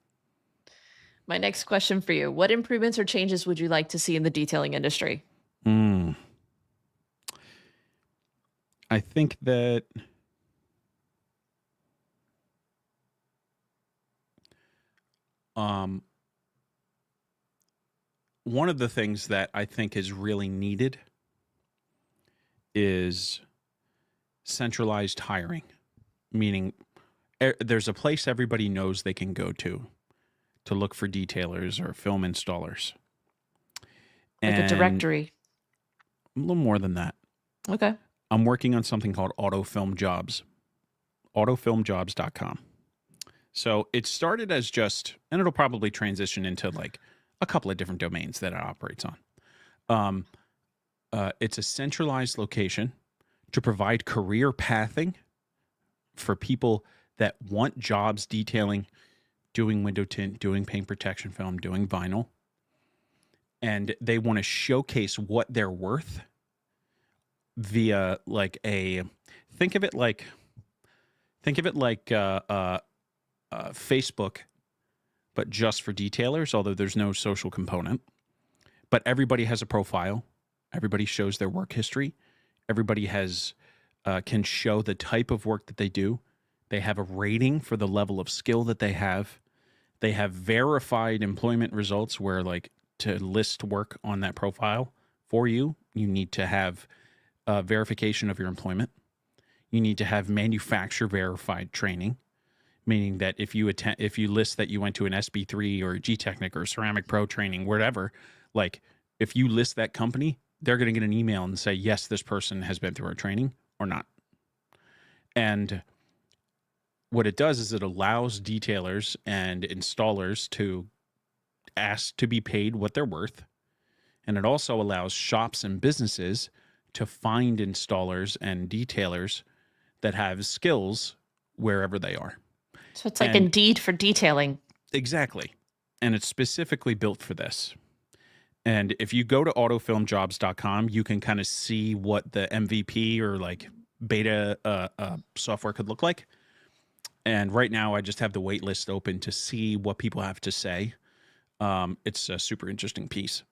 My next question for you: what improvements or changes would you like to see in the detailing industry? I think that one of the things that I think is really needed is centralized hiring, meaning there's a place everybody knows they can go to look for detailers or film installers. Like a directory. A little more than that. Okay. I'm working on something called Autofilm Jobs, autofilmjobs.com. So it started as just, and it'll probably transition into like a couple of different domains that it operates on. It's a centralized location to provide career pathing for people that want jobs detailing, doing window tint, doing paint protection film, doing vinyl, and they want to showcase what they're worth via like think of it like Facebook, but just for detailers, although there's no social component. But everybody has a profile. Everybody shows their work history. Everybody has can show the type of work that they do. They have a rating for the level of skill that they have. They have verified employment results where, like, to list work on that profile for you, you need to have verification of your employment. You need to have manufacturer verified training, meaning that if you list that you went to an SB3 or a G-Technic or Ceramic Pro training, whatever, like if you list that company, they're going to get an email and say, yes, this person has been through our training or not. And what it does is it allows detailers and installers to ask to be paid what they're worth. And it also allows shops and businesses to find installers and detailers that have skills wherever they are. So it's like Indeed for detailing. Exactly. And it's specifically built for this. And if you go to autofilmjobs.com, you can kind of see what the MVP or like beta software could look like. And right now I just have the wait list open to see what people have to say. It's a super interesting piece.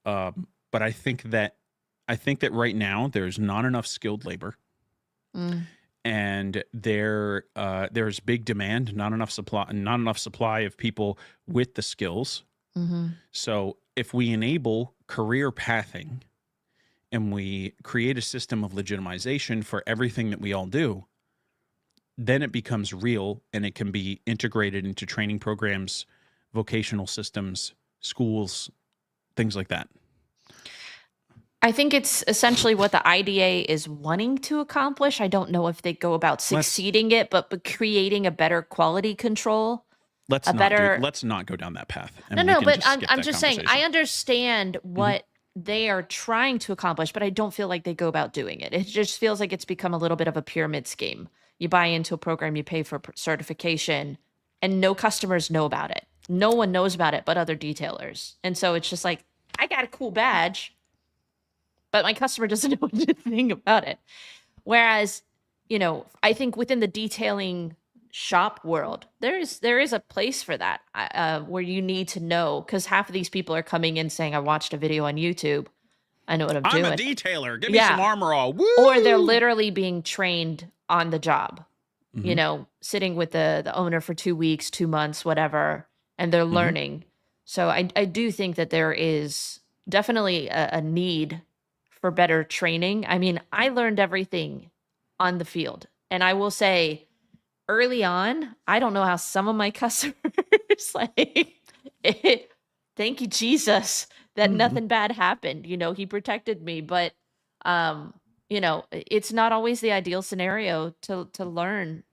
But I think that right now there's not enough skilled labor. And there's big demand, not enough supply of people with the skills. So if we enable career pathing and we create a system of legitimization for everything that we all do, then it becomes real and it can be integrated into training programs, vocational systems, schools, things like that. I think it's essentially what the IDA is wanting to accomplish. I don't know if they go about succeeding but creating a better quality control. Let's not go down that path. But I'm just saying, I understand what they are trying to accomplish, but I don't feel like they go about doing it. It just feels like it's become a little bit of a pyramid scheme. You buy into a program, you pay for certification, and no customers know about it. No one knows about it but other detailers. And so it's just like, I got a cool badge, but my customer doesn't know anything about it. Whereas, I think within the detailing shop world, there is a place for that where you need to know, because half of these people are coming in saying, I watched a video on YouTube. I know what I'm doing. I'm a detailer. Give me some armor all. Woo! Or they're literally being trained on the job, sitting with the owner for 2 weeks, 2 months, whatever, and they're learning. So I do think that there is definitely a need for better training. I mean, I learned everything on the field. And I will say, early on, I don't know how some of my customers, thank you, Jesus, that nothing bad happened. He protected me. But, it's not always the ideal scenario to learn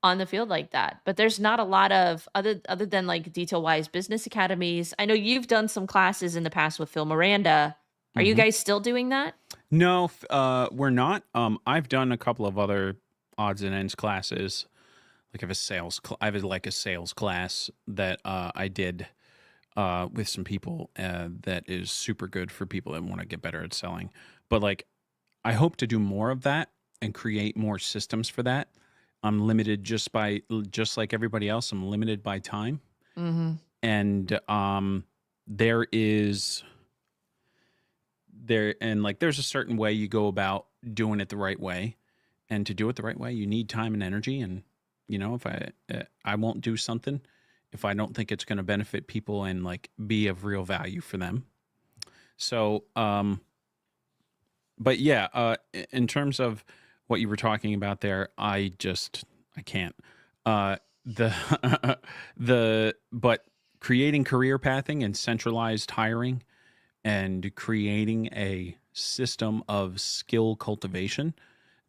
on the field like that. But there's not a lot of, other than like Detail-Wise business academies. I know you've done some classes in the past with Phil Miranda. Are you guys still doing that? No, we're not. I've done a couple of other odds and ends classes. Like I have a sales class that I did with some people that is super good for people that want to get better at selling. But like, I hope to do more of that and create more systems for that. I'm limited just like everybody else. I'm limited by time, and there's a certain way you go about doing it the right way, and to do it the right way, you need time and energy. And if I won't do something if I don't think it's going to benefit people and like be of real value for them. So, but yeah, in terms of what you were talking about there, I can't. But creating career pathing and centralized hiring and creating a system of skill cultivation,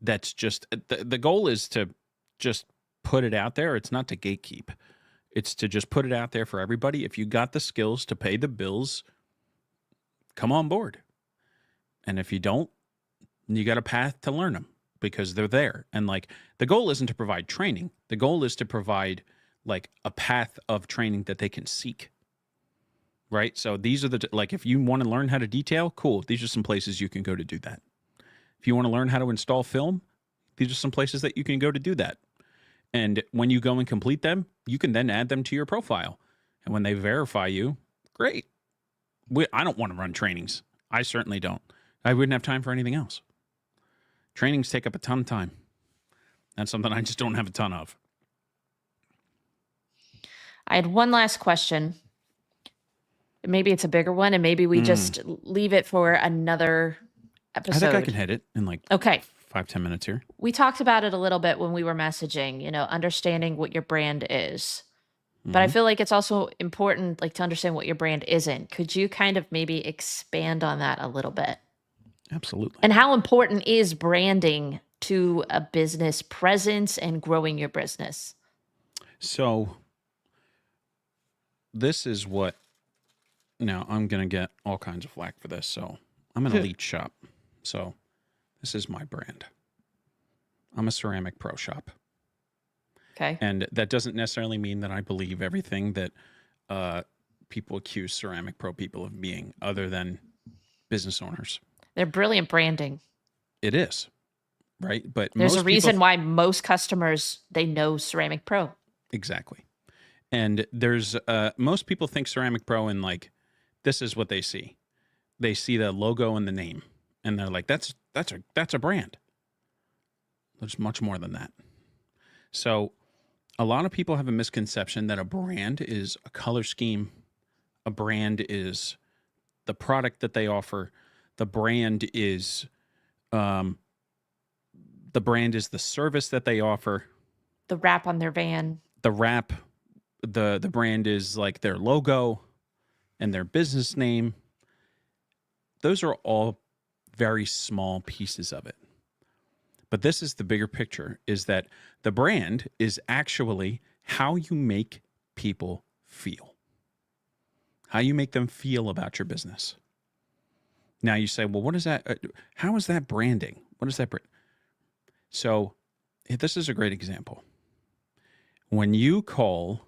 that's just the goal is to just put it out there. It's not to gatekeep. It's to just put it out there for everybody. If you got the skills to pay the bills, come on board. And if you don't, you got a path to learn them. because they're there. And like the goal isn't to provide training. The goal is to provide like a path of training that they can seek. Right? So these are like, if you want to learn how to detail, cool. These are some places you can go to do that. If you want to learn how to install film, these are some places that you can go to do that. And when you go and complete them, you can then add them to your profile. And when they verify you, great. I don't want to run trainings. I certainly don't. I wouldn't have time for anything else. Trainings take up a ton of time. That's something I just don't have a ton of. I had one last question. Maybe it's a bigger one, and maybe we just leave it for another episode. I think I can hit it in like 5-10 minutes here. We talked about it a little bit when we were messaging, you know, understanding what your brand is. But I feel like it's also important, like, to understand what your brand isn't. Could you kind of maybe expand on that a little bit? Absolutely. And how important is branding to a business presence and growing your business? So this is what, now I'm going to get all kinds of flack for this. So I'm an elite shop. So this is my brand. I'm a ceramic pro shop. Okay. And that doesn't necessarily mean that I believe everything that people accuse ceramic pro people of being, other than business owners. They're brilliant branding. It is, right? But there's a reason why most customers, they know Ceramic Pro. Exactly. And there's most people think Ceramic Pro, and like, this is what they see. They see the logo and the name, and they're like, that's a brand. There's much more than that. So a lot of people have a misconception that a brand is a color scheme. A brand is the product that they offer. The brand is the service that they offer. The wrap on their van. The wrap, the brand is like their logo and their business name. Those are all very small pieces of it. But this is the bigger picture, is that the brand is actually how you make people feel. How you make them feel about your business. Now you say, well, what is that? How is that branding? What is that? So this is a great example. When you call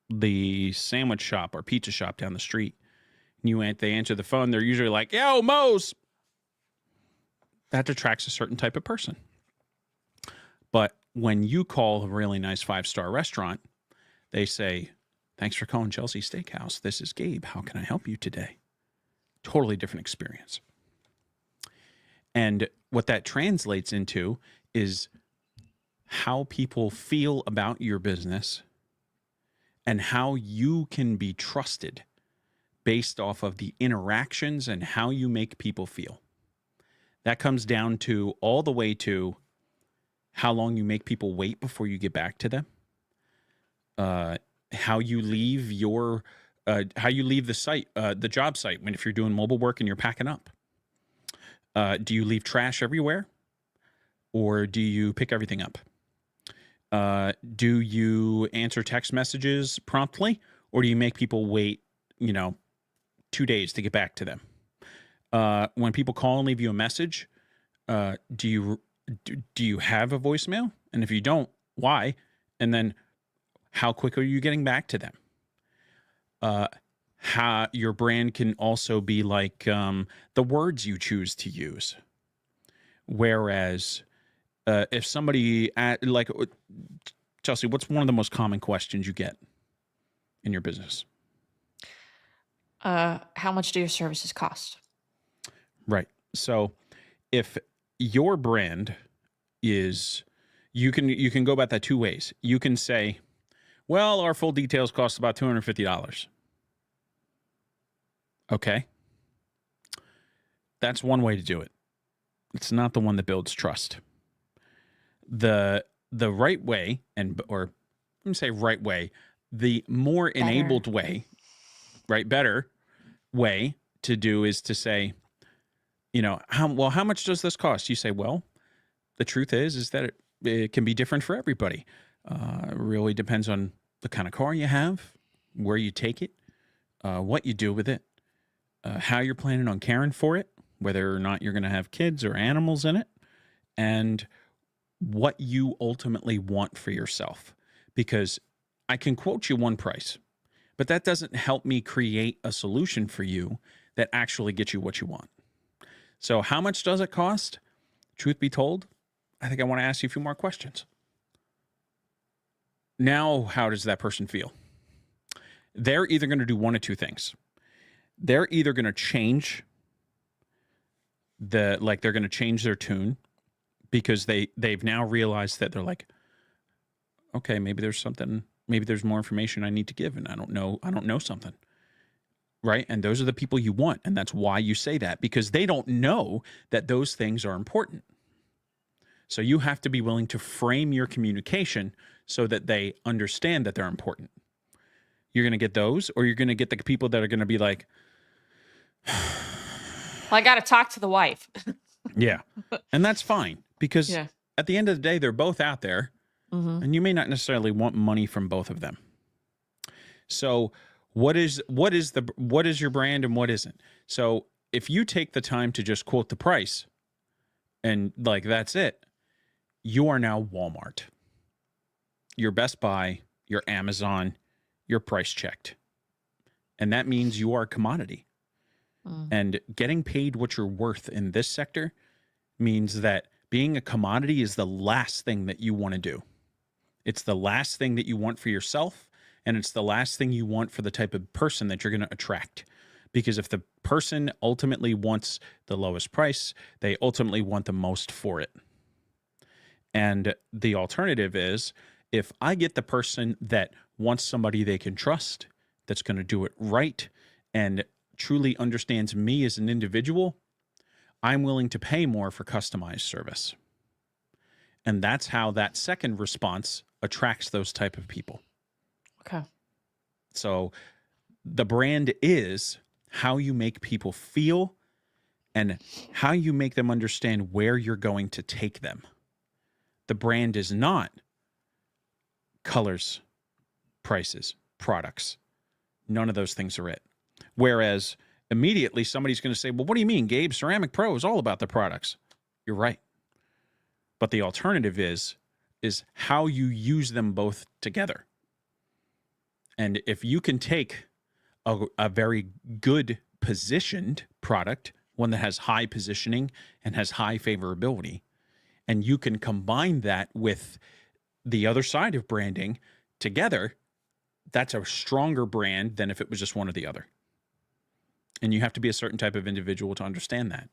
the sandwich shop or pizza shop down the street, and they answer the phone, they're usually like, yo, Moe's. That attracts a certain type of person. But when you call a really nice 5-star restaurant, they say, thanks for calling Chelsea Steakhouse. This is Gabe. How can I help you today? Totally different experience. And what that translates into is how people feel about your business and how you can be trusted based off of the interactions and how you make people feel. That comes down to all the way to how long you make people wait before you get back to them, how you leave the site, the job site, if you're doing mobile work and you're packing up. Do you leave trash everywhere, or do you pick everything up? Do you answer text messages promptly, or do you make people wait, 2 days to get back to them? When people call and leave you a message, do you have a voicemail? And if you don't, why? And then how quick are you getting back to them? How your brand can also be like the words you choose to use. Whereas if somebody Chelsea, what's one of the most common questions you get in your business? How much do your services cost? Right. So if your brand is, you can go about that two ways. You can say, well, our full details cost about $250. Okay. That's one way to do it. It's not the one that builds trust. The right way, or let me say right way, the more enabled way, right, better way to do is to say, how much does this cost? You say, well, the truth is that it can be different for everybody. It really depends on the kind of car you have, where you take it, what you do with it, how you're planning on caring for it, whether or not you're going to have kids or animals in it, and what you ultimately want for yourself. Because I can quote you one price, but that doesn't help me create a solution for you that actually gets you what you want. So how much does it cost? Truth be told, I think I want to ask you a few more questions. Now, how does that person feel? They're either going to do one of two things. They're either going to change they're going to change their tune because they've now realized that they're like, okay, maybe there's more information I need to give, and I don't know something. Right? And those are the people you want. And that's why you say that, because they don't know that those things are important. So you have to be willing to frame your communication so that they understand that they're important. You're going to get those, or you're going to get the people that are going to be like, well, I got to talk to the wife. Yeah. And that's fine, because at the end of the day, they're both out there, and you may not necessarily want money from both of them. So what is your brand and what isn't? So if you take the time to just quote the price and like that's it, you are now Walmart. Your Best Buy, your Amazon, you're price checked. And that means you are a commodity. And getting paid what you're worth in this sector means that being a commodity is the last thing that you want to do. It's the last thing that you want for yourself, and it's the last thing you want for the type of person that you're going to attract. Because if the person ultimately wants the lowest price, they ultimately want the most for it. And the alternative is, if I get the person that wants somebody they can trust, that's going to do it right, and truly understands me as an individual, I'm willing to pay more for customized service. And that's how that second response attracts those type of people. Okay. So the brand is how you make people feel and how you make them understand where you're going to take them. The brand is not colors, prices, products. None of those things are it. Whereas immediately somebody's going to say, well, what do you mean, Gabe? Ceramic Pro is all about the products. You're right. But the alternative is how you use them both together. And if you can take a very good positioned product, one that has high positioning and has high favorability, and you can combine that with the other side of branding together, that's a stronger brand than if it was just one or the other. And you have to be a certain type of individual to understand that.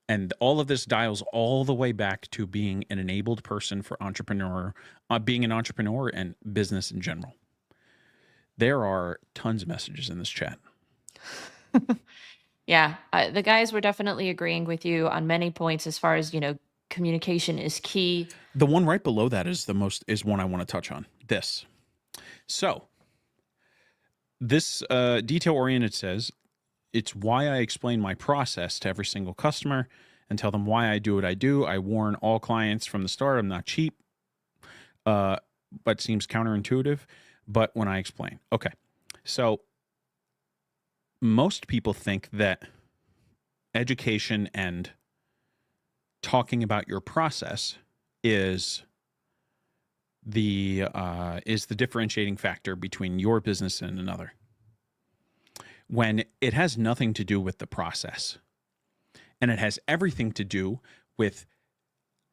And all of this dials all the way back to being an enabled person for being an entrepreneur and business in general. There are tons of messages in this chat. Yeah, the guys were definitely agreeing with you on many points as far as, communication is key. The one right below that is one I want to touch on. This. So, this detail-oriented says, it's why I explain my process to every single customer and tell them why I do what I do. I warn all clients from the start, I'm not cheap, but seems counterintuitive. But when I explain, okay, so most people think that education and talking about your process is the differentiating factor between your business and another, when it has nothing to do with the process, and it has everything to do with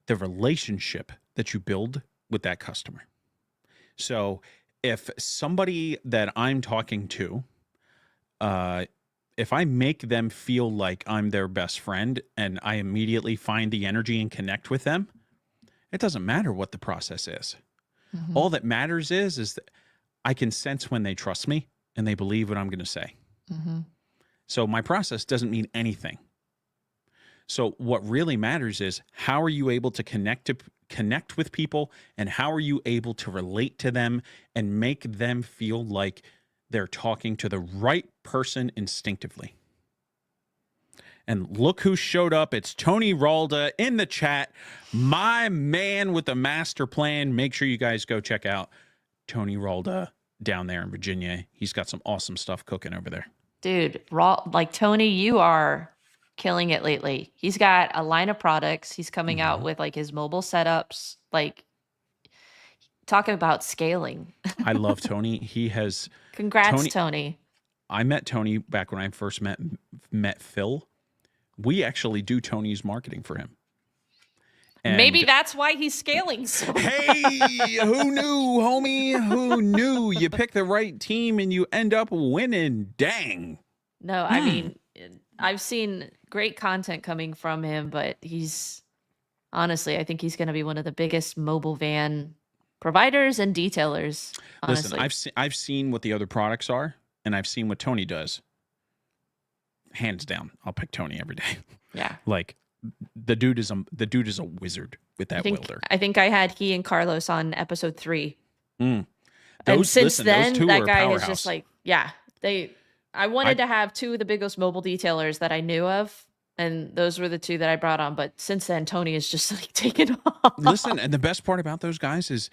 the relationship that you build with that customer. So if somebody that I'm talking to, if I make them feel like I'm their best friend and I immediately find the energy and connect with them, it doesn't matter what the process is. All that matters is that I can sense when they trust me and they believe what I'm going to say. So my process doesn't mean anything. So what really matters is, how are you able to connect with people, and how are you able to relate to them and make them feel like they're talking to the right person instinctively. And look who showed up. It's Tony Ralda in the chat, my man with the master plan. Make sure you guys go check out Tony Ralda down there in Virginia. He's got some awesome stuff cooking over there. Dude, Tony, you are killing it lately. He's got a line of products. He's coming out with like his mobile setups, like talking about scaling. I love Tony. He has Congrats, Tony. I met Tony back when I first met Phil. We actually do Tony's marketing for him. And maybe that's why he's scaling so much. Hey, who knew, homie? Who knew? You pick the right team and you end up winning. Dang. No, I mean, I've seen great content coming from him, but he's honestly, I think he's going to be one of the biggest mobile van providers and detailers. Honestly. Listen, I've seen what the other products are, and I've seen what Tony does. Hands down, I'll pick Tony every day. Yeah, like the dude is a wizard with that welder. I think I had he and Carlos on episode 3. And since then, that guy is just like, yeah, I wanted to have 2 of the biggest mobile detailers that I knew of, and those were the 2 that I brought on. But since then, Tony is just like taken off. Listen, and the best part about those guys is,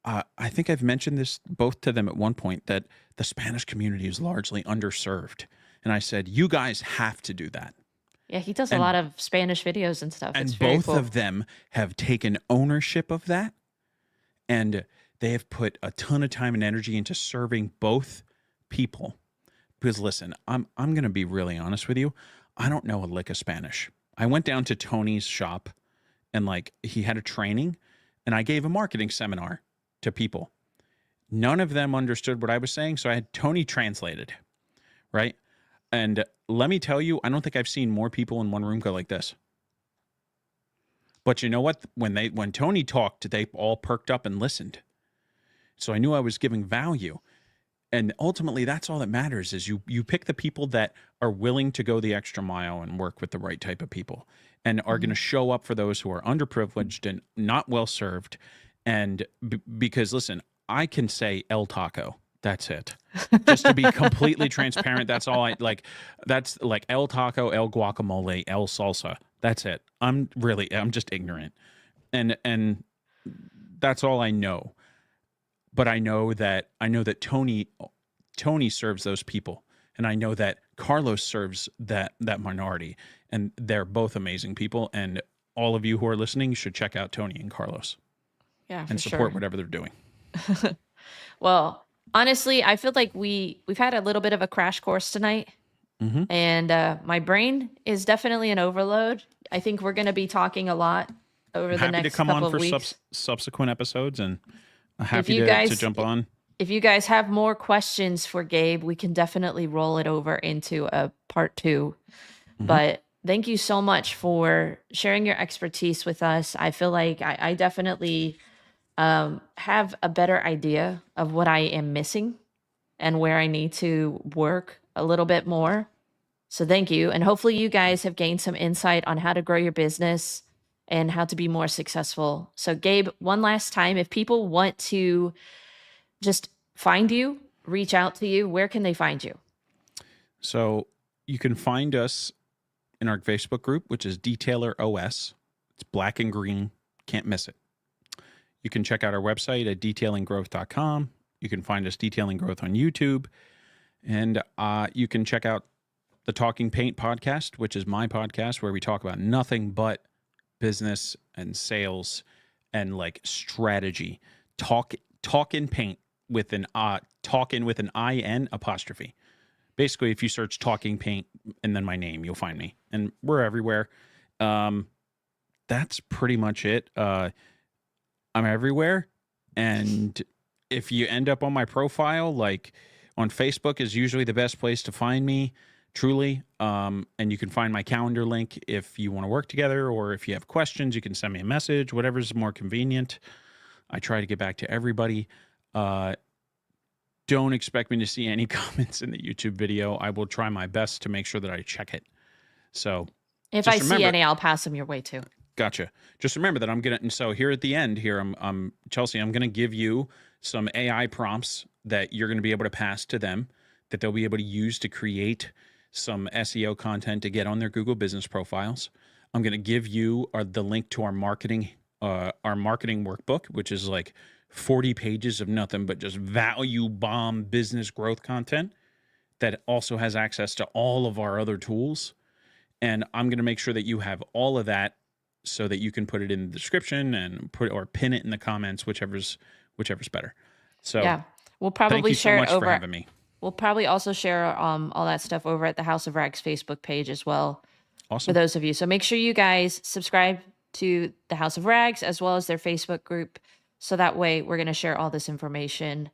I think I've mentioned this both to them at one point, that the Spanish community is largely underserved. And I said, you guys have to do that. Yeah, he does a lot of Spanish videos and stuff. And both of them have taken ownership of that. And they have put a ton of time and energy into serving both people. Because listen, I'm going to be really honest with you. I don't know a lick of Spanish. I went down to Tony's shop and like he had a training and I gave a marketing seminar to people. None of them understood what I was saying. So I had Tony translated, right? And let me tell you, I don't think I've seen more people in one room go like this. But you know what? When Tony talked, they all perked up and listened. So I knew I was giving value. And ultimately, that's all that matters is you pick the people that are willing to go the extra mile and work with the right type of people and are going to show up for those who are underprivileged and not well served. And because, listen, I can say El Taco. That's it. Just to be completely transparent, that's all I like. That's like El Taco, El Guacamole, El Salsa. That's it. I'm just ignorant. And that's all I know. But I know that Tony serves those people. And I know that Carlos serves that minority. And they're both amazing people. And all of you who are listening should check out Tony and Carlos. Yeah, and support whatever they're doing. Well, honestly, I feel like we've had a little bit of a crash course tonight. And my brain is definitely an overload. I think we're going to be talking a lot over the next couple of weeks. Happy to come on for subsequent episodes, and happy to jump on. If you guys have more questions for Gabe, we can definitely roll it over into a part 2. But thank you so much for sharing your expertise with us. I feel like I definitely have a better idea of what I am missing and where I need to work a little bit more. So thank you. And hopefully you guys have gained some insight on how to grow your business and how to be more successful. So Gabe, one last time, if people want to just find you, reach out to you, where can they find you? So you can find us in our Facebook group, which is Detailer OS. It's black and green. Can't miss it. You can check out our website at detailinggrowth.com. You can find us Detailing Growth on YouTube. And you can check out the Talking Paint podcast, which is my podcast, where we talk about nothing but business and sales and like strategy. Talk in paint with an talking with an IN apostrophe. Basically, if you search Talking Paint and then my name, you'll find me. And we're everywhere. That's pretty much it. I'm everywhere. And if you end up on my profile, like on Facebook is usually the best place to find me, truly. And you can find my calendar link if you want to work together, or if you have questions, you can send me a message, whatever's more convenient. I try to get back to everybody. Don't expect me to see any comments in the YouTube video. I will try my best to make sure that I check it. So if I see any, I'll pass them your way too. Gotcha. Just remember that I'm going to, and so here at the end here, I'm Chelsea, I'm going to give you some AI prompts that you're going to be able to pass to them, that they'll be able to use to create some SEO content to get on their Google business profiles. I'm going to give you the link to our marketing workbook, which is like 40 pages of nothing but just value bomb business growth content that also has access to all of our other tools. And I'm going to make sure that you have all of that so that you can put it in the description and pin it in the comments, whichever's better. So yeah, we'll thank probably you so share much it over. for having me. We'll probably also share all that stuff over at the House of Rags Facebook page as well. Awesome. For those of you. So make sure you guys subscribe to the House of Rags as well as their Facebook group. So that way we're going to share all this information.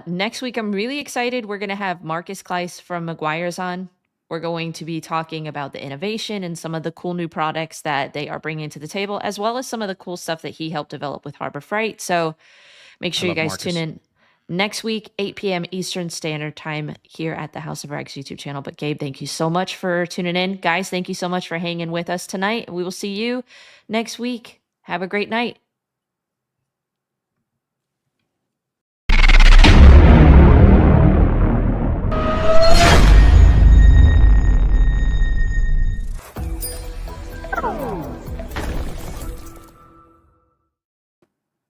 Next week, I'm really excited. We're going to have Marcus Kleiss from McGuire's on. We're going to be talking about the innovation and some of the cool new products that they are bringing to the table, as well as some of the cool stuff that he helped develop with Harbor Freight. So make sure you guys tune in next week, 8 p.m. Eastern Standard Time here at the House of Rags YouTube channel. But Gabe, thank you so much for tuning in. Guys, thank you so much for hanging with us tonight. We will see you next week. Have a great night.